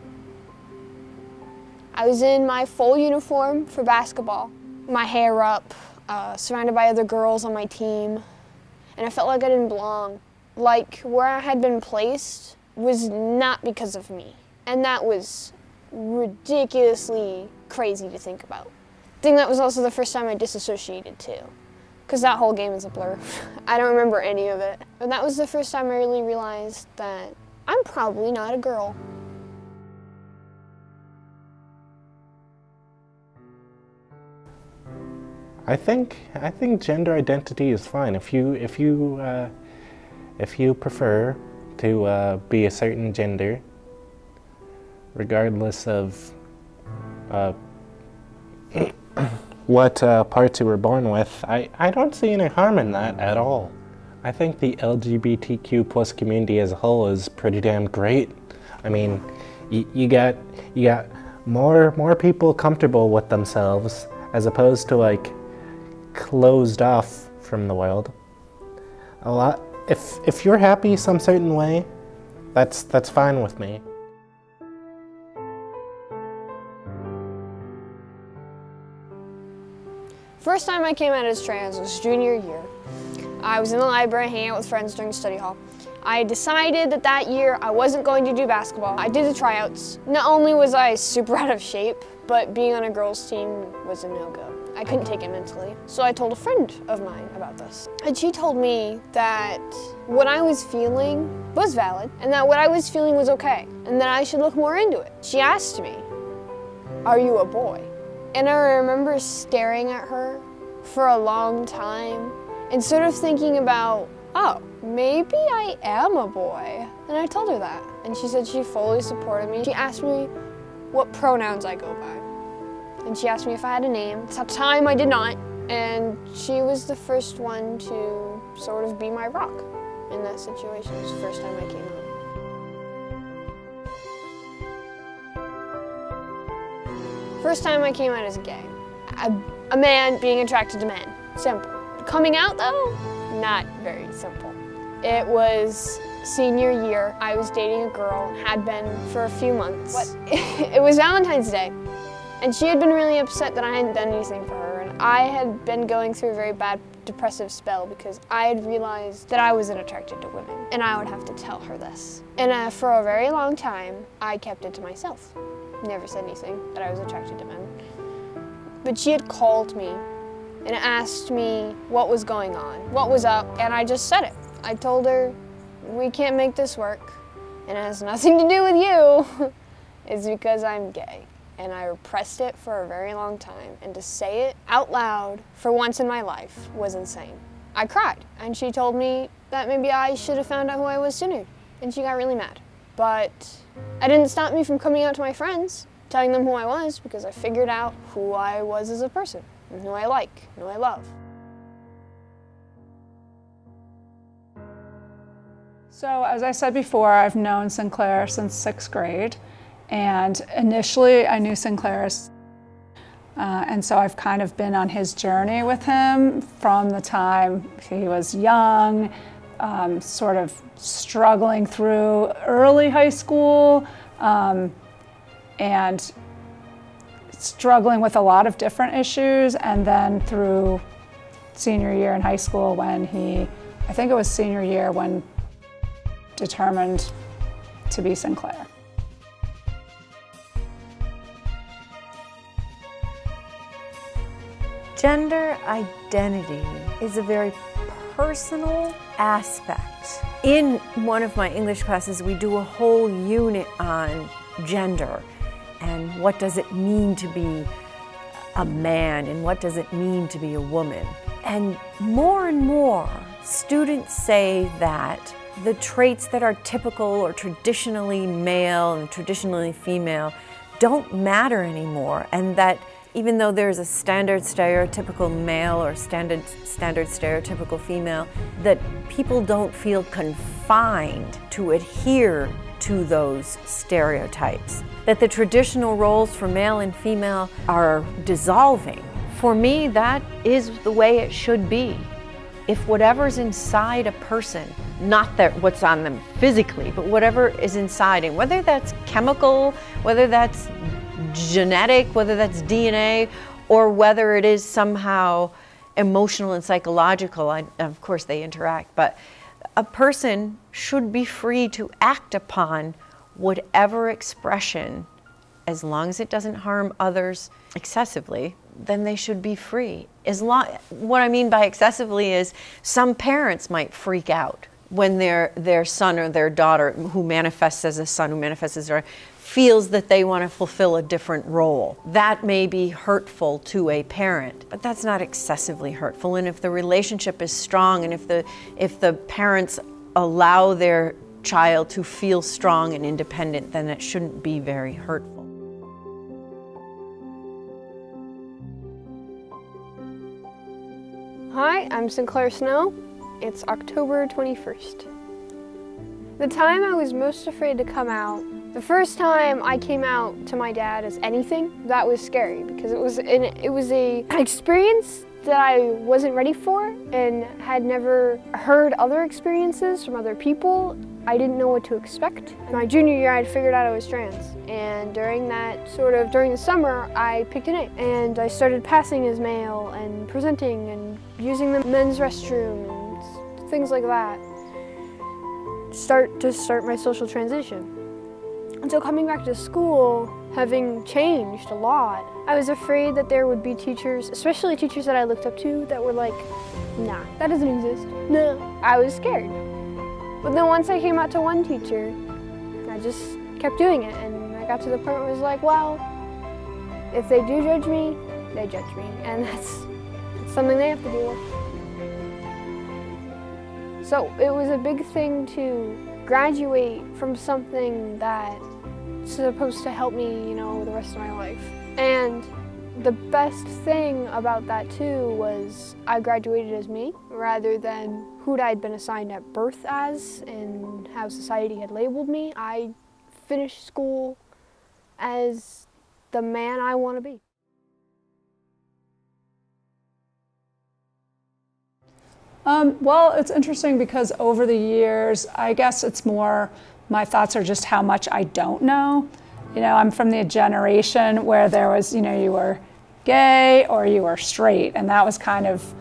I was in my full uniform for basketball, my hair up, surrounded by other girls on my team, and I felt like I didn't belong. Like, where I had been placed was not because of me. And that was ridiculously crazy to think about. I think that was also the first time I disassociated too, because that whole game is a blur. I don't remember any of it. But that was the first time I really realized that I'm probably not a girl. I think gender identity is fine. If you prefer to be a certain gender, regardless of what parts you were born with, I don't see any harm in that at all. I think the LGBTQ plus community as a whole is pretty damn great. I mean, you got more people comfortable with themselves as opposed to like closed off from the world. A lot. If you're happy some certain way, that's fine with me. First time I came out as trans was junior year. I was in the library hanging out with friends during study hall. I decided that year I wasn't going to do basketball. I did the tryouts. Not only was I super out of shape, but being on a girls' team was a no-go. I couldn't take it mentally. So I told a friend of mine about this. And she told me that what I was feeling was valid, and that what I was feeling was okay, and that I should look more into it. She asked me, "Are you a boy?" And I remember staring at her for a long time and sort of thinking about, oh, maybe I am a boy. And I told her that. And she said she fully supported me. She asked me what pronouns I go by. And she asked me if I had a name. At the time I did not. And she was the first one to sort of be my rock in that situation. It was the first time I came out. First time I came out as gay. A man being attracted to men. Simple. Coming out though, not very simple. It was senior year. I was dating a girl, had been for a few months. It was Valentine's Day, and she had been really upset that I hadn't done anything for her, and I had been going through a very bad depressive spell because I had realized that I wasn't attracted to women, and I would have to tell her this. And for a very long time, I kept it to myself. Never said anything that I was attracted to men. But she had called me and asked me what was going on, what was up, and I just said it. I told her, we can't make this work, and it has nothing to do with you. It's because I'm gay. And I repressed it for a very long time, and to say it out loud for once in my life was insane. I cried, and she told me that maybe I should have found out who I was sooner, and she got really mad. But that didn't stop me from coming out to my friends, telling them who I was, because I figured out who I was as a person, and who I like, and who I love. So as I said before, I've known Sinclair since 6th grade. And initially I knew Sinclair, and so I've kind of been on his journey with him from the time he was young, sort of struggling through early high school, and struggling with a lot of different issues, and then through senior year in high school when I think it was senior year when determined to be Sinclair. Gender identity is a very personal aspect. In one of my English classes, we do a whole unit on gender and what does it mean to be a man and what does it mean to be a woman. And more students say that the traits that are typical or traditionally male and traditionally female don't matter anymore, and that even though there's a standard stereotypical male or standard stereotypical female, that people don't feel confined to adhere to those stereotypes. That the traditional roles for male and female are dissolving. For me, that is the way it should be. If whatever's inside a person, not that what's on them physically, but whatever is inside, and whether that's chemical, whether that's genetic, whether that's DNA, or whether it is somehow emotional and psychological, of course they interact, but a person should be free to act upon whatever expression, as long as it doesn't harm others excessively, then they should be free. What I mean by excessively is some parents might freak out when their son or their daughter, who manifests as a son, who manifests as a daughter, feels that they want to fulfill a different role. That may be hurtful to a parent, but that's not excessively hurtful. And if the relationship is strong, and if the parents allow their child to feel strong and independent, then it shouldn't be very hurtful. Hi, I'm Sinclair Snow. It's October 21st. The time I was most afraid to come out, the first time I came out to my dad as anything, that was scary because it was an experience that I wasn't ready for and had never heard other experiences from other people. I didn't know what to expect. In my junior year, I'd figured out I was trans. And during the summer, I picked an A. And I started passing as male and presenting and using the men's restroom and things like that. Start my social transition. And so coming back to school, having changed a lot, I was afraid that there would be teachers, especially teachers that I looked up to, that were like, nah, that doesn't exist. No, I was scared. But then once I came out to one teacher, I just kept doing it. And I got to the point where I was like, well, if they do judge me, they judge me. And that's something they have to deal with. So it was a big thing to graduate from something that's supposed to help me, you know, the rest of my life. And the best thing about that too was I graduated as me rather than who I'd been assigned at birth as and how society had labeled me. I finished school as the man I want to be. Well, it's interesting because over the years, I guess it's more, my thoughts are just how much I don't know. You know, I'm from the generation where there was, you know, you were gay or you were straight, and that was kind of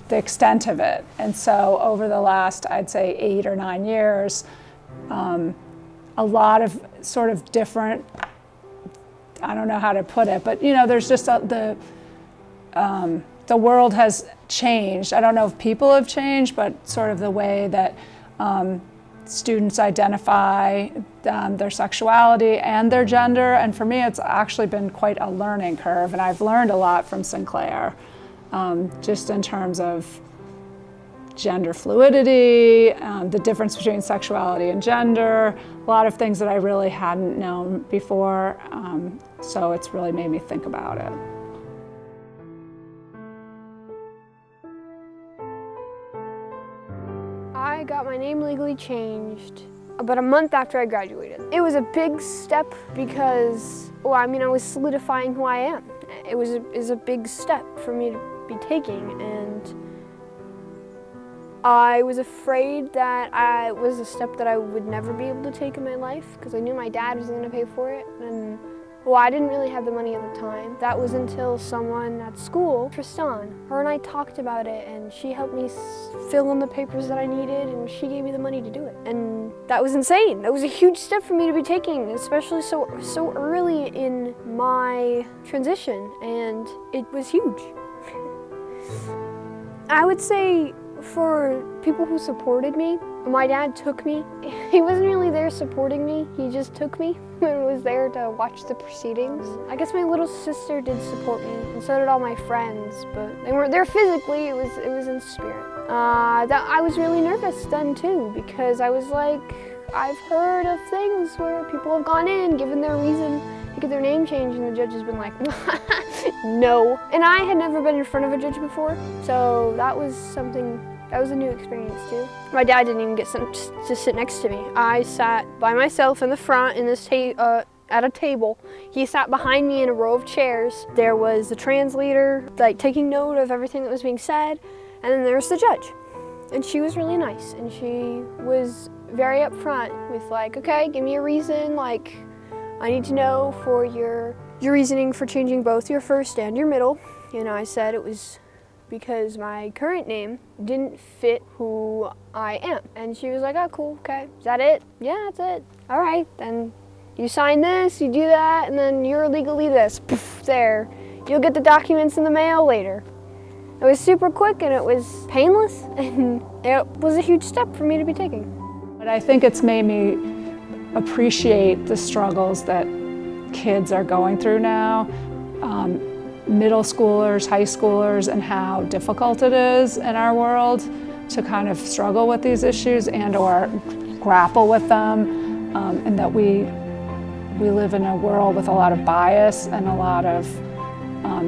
the extent of it. And so over the last, I'd say 8 or 9 years, a lot of sort of different, I don't know how to put it, but you know, there's just the world has changed. I don't know if people have changed, but sort of the way that students identify their sexuality and their gender. And for me, it's actually been quite a learning curve. And I've learned a lot from Sinclair, just in terms of gender fluidity, the difference between sexuality and gender, a lot of things that I really hadn't known before. So it's really made me think about it. I got my name legally changed about a month after I graduated. It was a big step because, well, I mean, I was solidifying who I am. It was a big step for me to be taking, and I was afraid that it was a step that I would never be able to take in my life because I knew my dad was going to pay for it. And well, I didn't really have the money at the time. That was until someone at school, Tristan, her and I talked about it, and she helped me fill in the papers that I needed, and she gave me the money to do it. And that was insane. That was a huge step for me to be taking, especially so early in my transition, and it was huge. I would say for people who supported me, my dad took me. He wasn't really there supporting me, he just took me and was there to watch the proceedings. I guess my little sister did support me, and so did all my friends, but they weren't there physically, it was in spirit. I was really nervous then too, because I was like, I've heard of things where people have gone in, given their reason to get their name changed, and the judge has been like, no. And I had never been in front of a judge before, so that was a new experience too. My dad didn't even get to sit next to me. I sat by myself in the front in this at a table. He sat behind me in a row of chairs. There was the translator, like taking note of everything that was being said, and then there was the judge. And she was really nice, and she was very upfront with like, okay, give me a reason, like I need to know for your reasoning for changing both your first and your middle. And I said it was because my current name didn't fit who I am. And she was like, oh, cool, okay. Is that it? Yeah, that's it. All right, then you sign this, you do that, and then you're legally this. Poof, there. You'll get the documents in the mail later. It was super quick and it was painless, and it was a huge step for me to be taking. But I think it's made me appreciate the struggles that kids are going through now, middle schoolers, high schoolers, and how difficult it is in our world to kind of struggle with these issues and or grapple with them, and that we live in a world with a lot of bias and a lot of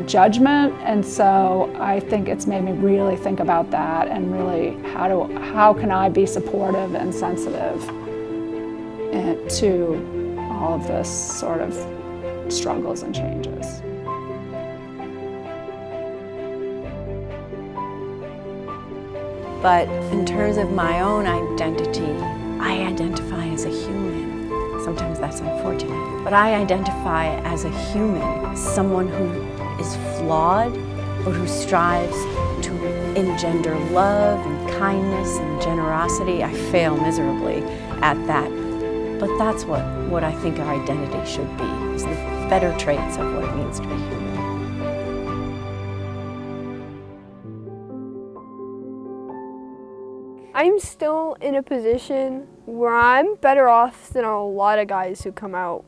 judgment. And so I think it's made me really think about that and really how can I be supportive and sensitive to all of this sort of struggles and changes. But in terms of my own identity, I identify as a human. Sometimes that's unfortunate. But I identify as a human, someone who is flawed, but who strives to engender love and kindness and generosity. I fail miserably at that. But that's what I think our identity should be, is the better traits of what it means to be human. I'm still in a position where I'm better off than a lot of guys who come out.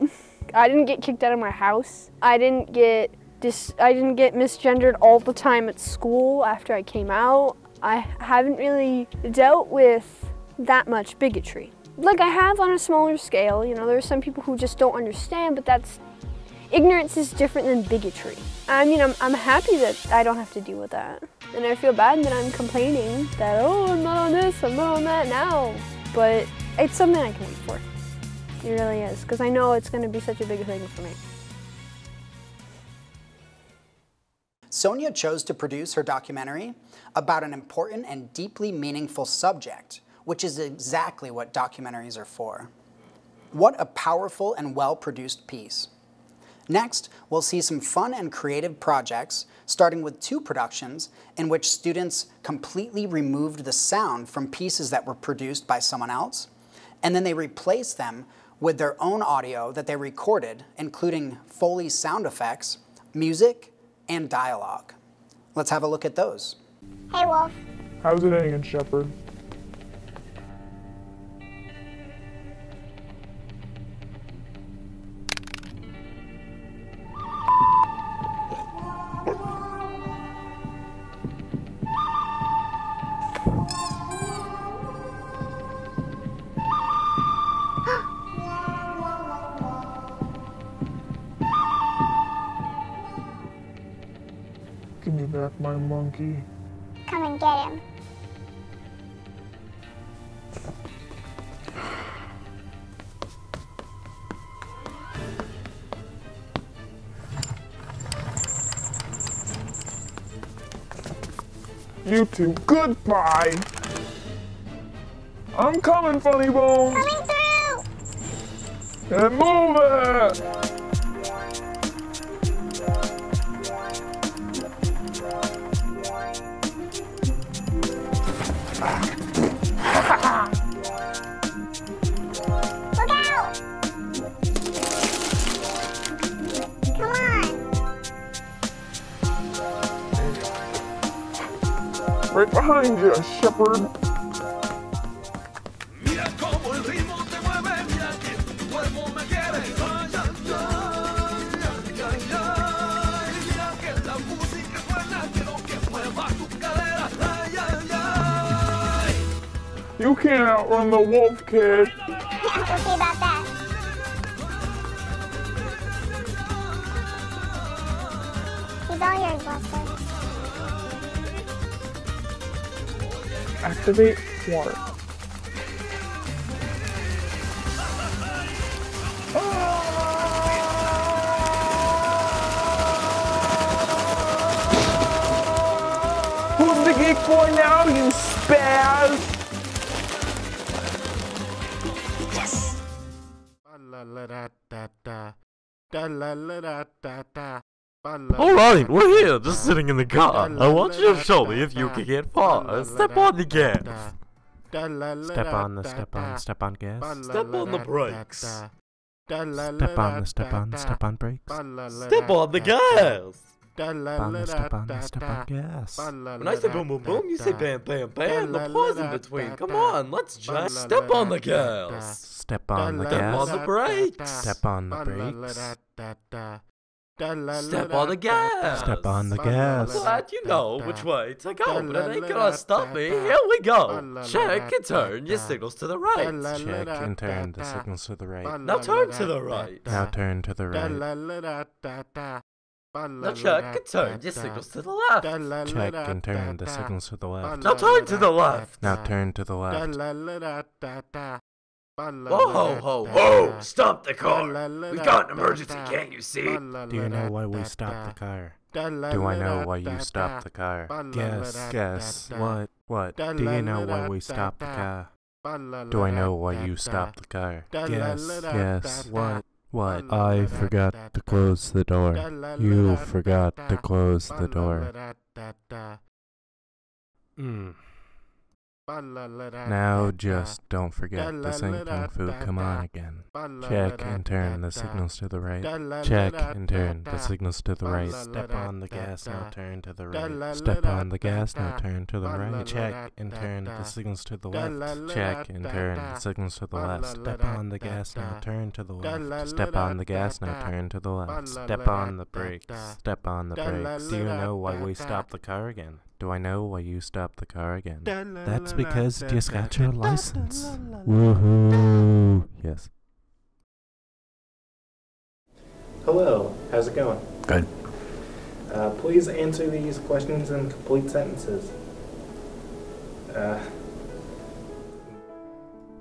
I didn't get kicked out of my house. I didn't get misgendered all the time at school after I came out. I haven't really dealt with that much bigotry. Like I have on a smaller scale, you know, there are some people who just don't understand, but ignorance is different than bigotry. I mean, I'm happy that I don't have to deal with that. And I feel bad that I'm complaining that, oh, I'm not on this, I'm not on that now. But it's something I can wait for. It really is, because I know it's going to be such a big thing for me. Sonia chose to produce her documentary about an important and deeply meaningful subject, which is exactly what documentaries are for. What a powerful and well-produced piece. Next, we'll see some fun and creative projects, starting with 2 productions in which students completely removed the sound from pieces that were produced by someone else, and then they replaced them with their own audio that they recorded, including Foley sound effects, music, and dialogue. Let's have a look at those. Hey, Wolf. How's it hanging, Shepard? Give me back my monkey. Come and get him. You two, goodbye! I'm coming, Funny Bones! Coming through! And move it! Look out! Come on! Right behind you, Shepard. You can't outrun the wolf, kid. We'll see about that. He's all yours, Buster. Activate water. Who's the geek boy now, you spaz? Alright, we're here, just sitting in the car. I want you to show me if you can get far. Step on the gas. Step on the gas. Step on the brakes. Step on brakes. Step on the gas. Step on gas. When I say boom, boom, boom, you say bam, bam, bam. The pause in between. Come on, let's just step on the gas. Step on the gas. Step on the brakes. Step on the brakes. Step on the gas. Step on the gas. Glad you know which way to go, but it ain't gonna stop me. Here we go. Check and turn your signals to the right. Check and turn the signals to the right. Now turn to the right. Now turn to the right. Now check and turn your signals to the left. Check and turn the signals to the left. Now turn to the left. Now turn to the left. Whoa, ho, ho, ho! Stop the car! We've got an emergency, can't you see? Do you know why we stopped the car? Do I know why you stopped the car? Guess. What? Do you know why we stopped the car? Do I know why you stopped the car? Guess. What? I forgot to close the door. You forgot to close the door. Now just don't forget to sing Kung Fu Come On again. Check and turn the signals to the right. Check and turn the signals to the right. Step on the gas, now turn to the right. Step on the gas, now turn to the right. Check and turn the signals to the left. Check and turn the signals to the left. Step on the gas, now turn to the left. Step on the gas, now turn to the left. Step on the brakes. Step on the brakes. Do you know why we stopped the car again? Do I know why you stopped the car again? That's because you just got your license. Woohoo! Yes. Hello, how's it going? Good. Please answer these questions in complete sentences.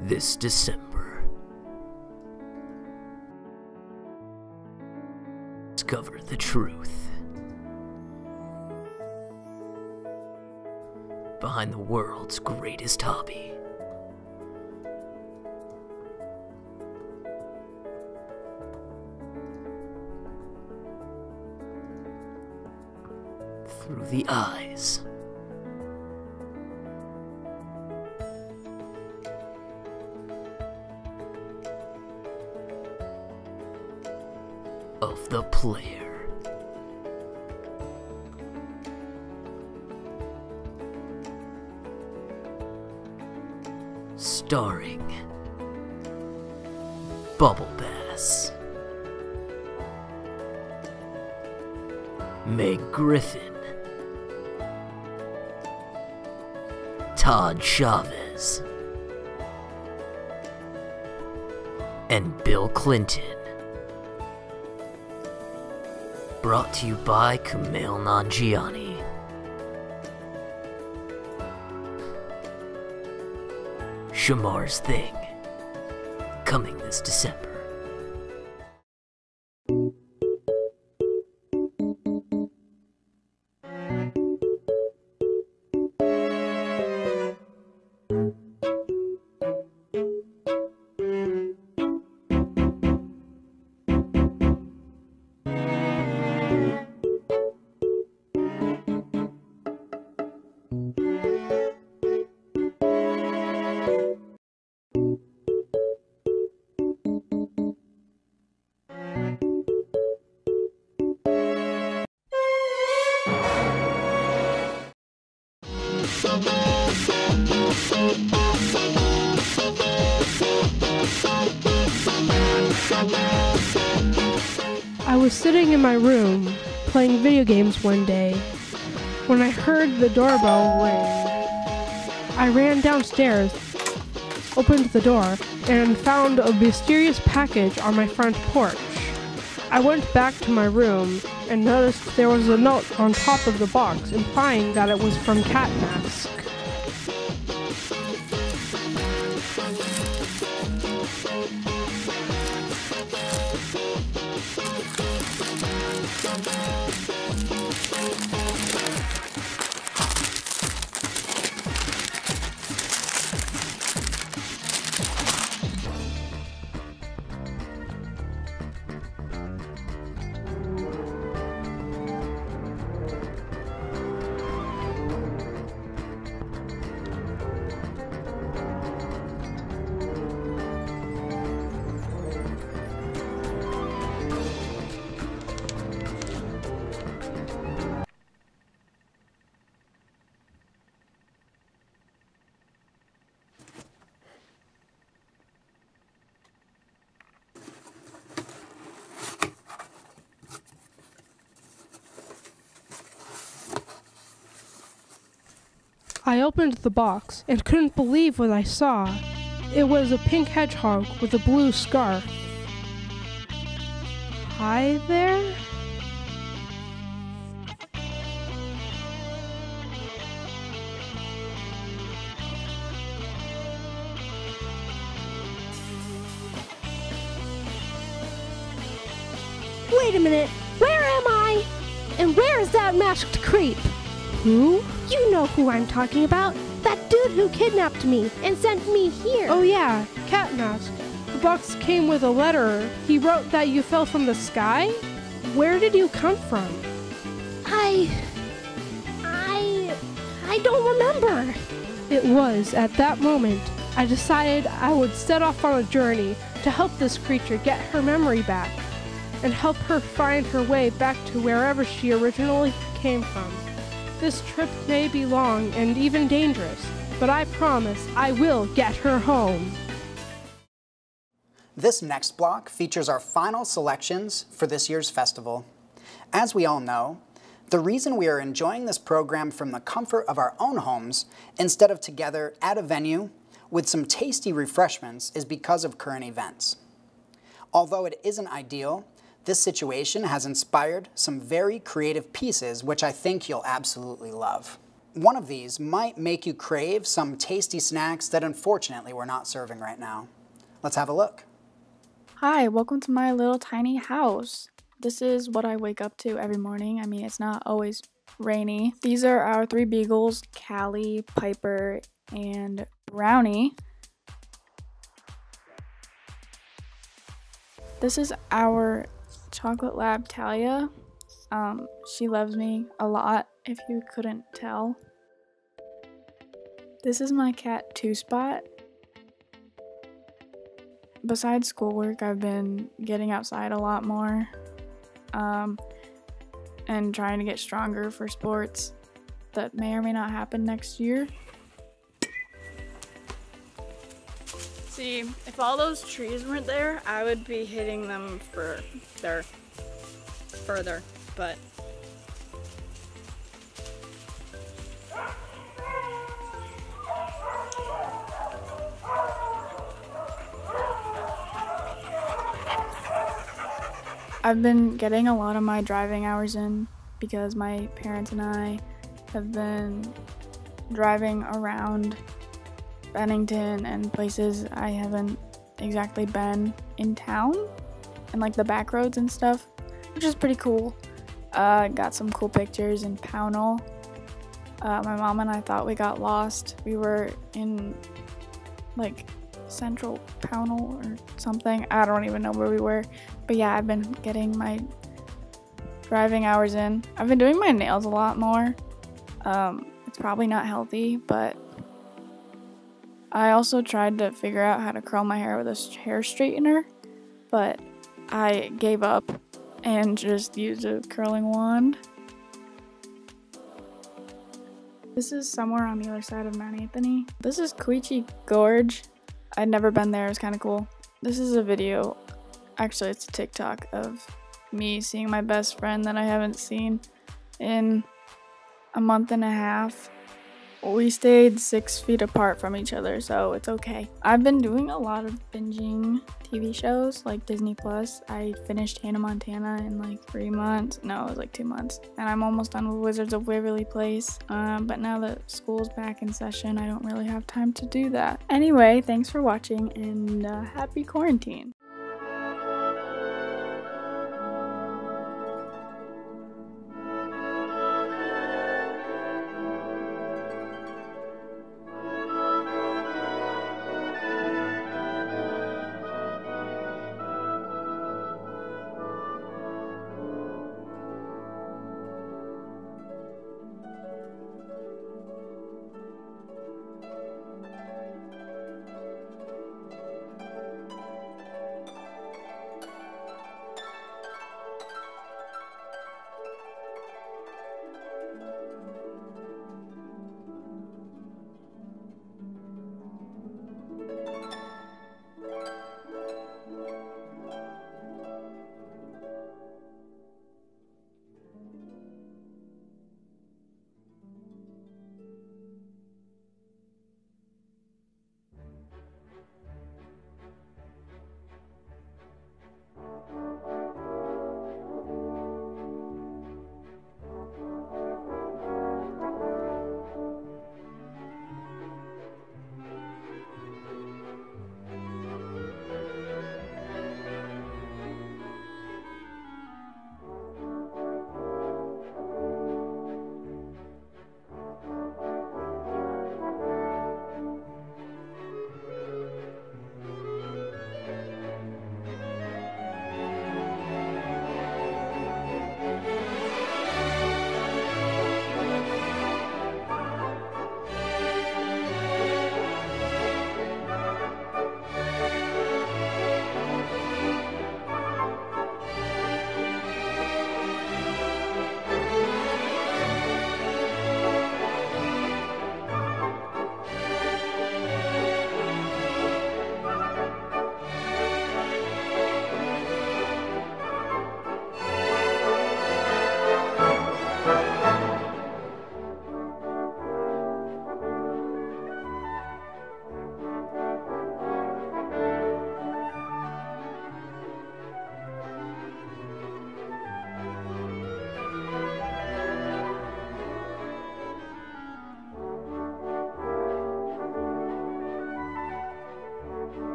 This December, discover the truth behind the world's greatest hobby. Through the eyes of the player. Starring Bubble Bass, Meg Griffin, Todd Chavez, and Bill Clinton. Brought to you by Kumail Nanjiani. Shamar's Thing, coming this December. I was sitting in my room playing video games one day when I heard the doorbell ring. I ran downstairs, opened the door, and found a mysterious package on my front porch. I went back to my room and noticed there was a note on top of the box implying that it was from Cat Mask. I opened the box and couldn't believe what I saw. It was a pink hedgehog with a blue scarf. Hi there? Wait a minute, where am I? And where is that masked creep? Who? You know who I'm talking about. That dude who kidnapped me and sent me here. Oh yeah, Cat Mask. The box came with a letter. He wrote that you fell from the sky? Where did you come from? I don't remember. It was at that moment I decided I would set off on a journey to help this creature get her memory back and help her find her way back to wherever she originally came from. This trip may be long and even dangerous, but I promise I will get her home. This next block features our final selections for this year's festival. As we all know, the reason we are enjoying this program from the comfort of our own homes instead of together at a venue with some tasty refreshments is because of current events. Although it isn't ideal, this situation has inspired some very creative pieces which I think you'll absolutely love. One of these might make you crave some tasty snacks that unfortunately we're not serving right now. Let's have a look. Hi, welcome to my little tiny house. This is what I wake up to every morning. I mean, it's not always rainy. These are our 3 beagles, Callie, Piper, and Brownie. This is our chocolate lab, Talia. She loves me a lot, if you couldn't tell. This is my cat, Two Spot. Besides schoolwork, I've been getting outside a lot more, and trying to get stronger for sports that may or may not happen next year. See, if all those trees weren't there, I would be hitting them further, but I've been getting a lot of my driving hours in because my parents and I have been driving around Bennington and places I haven't exactly been in town, and like the back roads and stuff, which is pretty cool. Got some cool pictures in Pownell. My mom and I thought we got lost. We were in like central Pownell or something. I don't even know where we were. But yeah, I've been getting my driving hours in. I've been doing my nails a lot more. It's probably not healthy, but I also tried to figure out how to curl my hair with a hair straightener, but I gave up and just used a curling wand. This is somewhere on the other side of Mount Anthony. This is Coetzee Gorge. I'd never been there, it's kind of cool. This is a video, actually it's a TikTok of me seeing my best friend that I haven't seen in a month and a half. We stayed 6 feet apart from each other, so it's okay. I've been doing a lot of binging TV shows like Disney Plus. I finished Hannah Montana in like 3 months. No, it was like 2 months. And I'm almost done with Wizards of Waverly Place. But now that school's back in session, I don't really have time to do that. Anyway, thanks for watching and happy quarantine.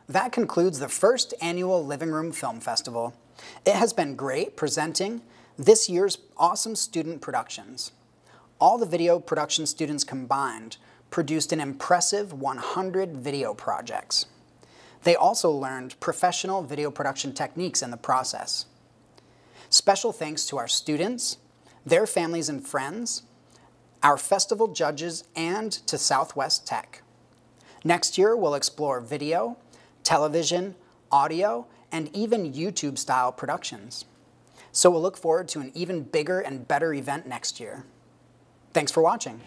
That concludes the first annual Living Room Film Festival. It has been great presenting this year's awesome student productions. All the video production students combined produced an impressive 100 video projects. They also learned professional video production techniques in the process. Special thanks to our students, their families and friends, our festival judges, and to Southwest Tech. Next year, we'll explore video, television, audio, and even YouTube-style productions. So we'll look forward to an even bigger and better event next year. Thanks for watching.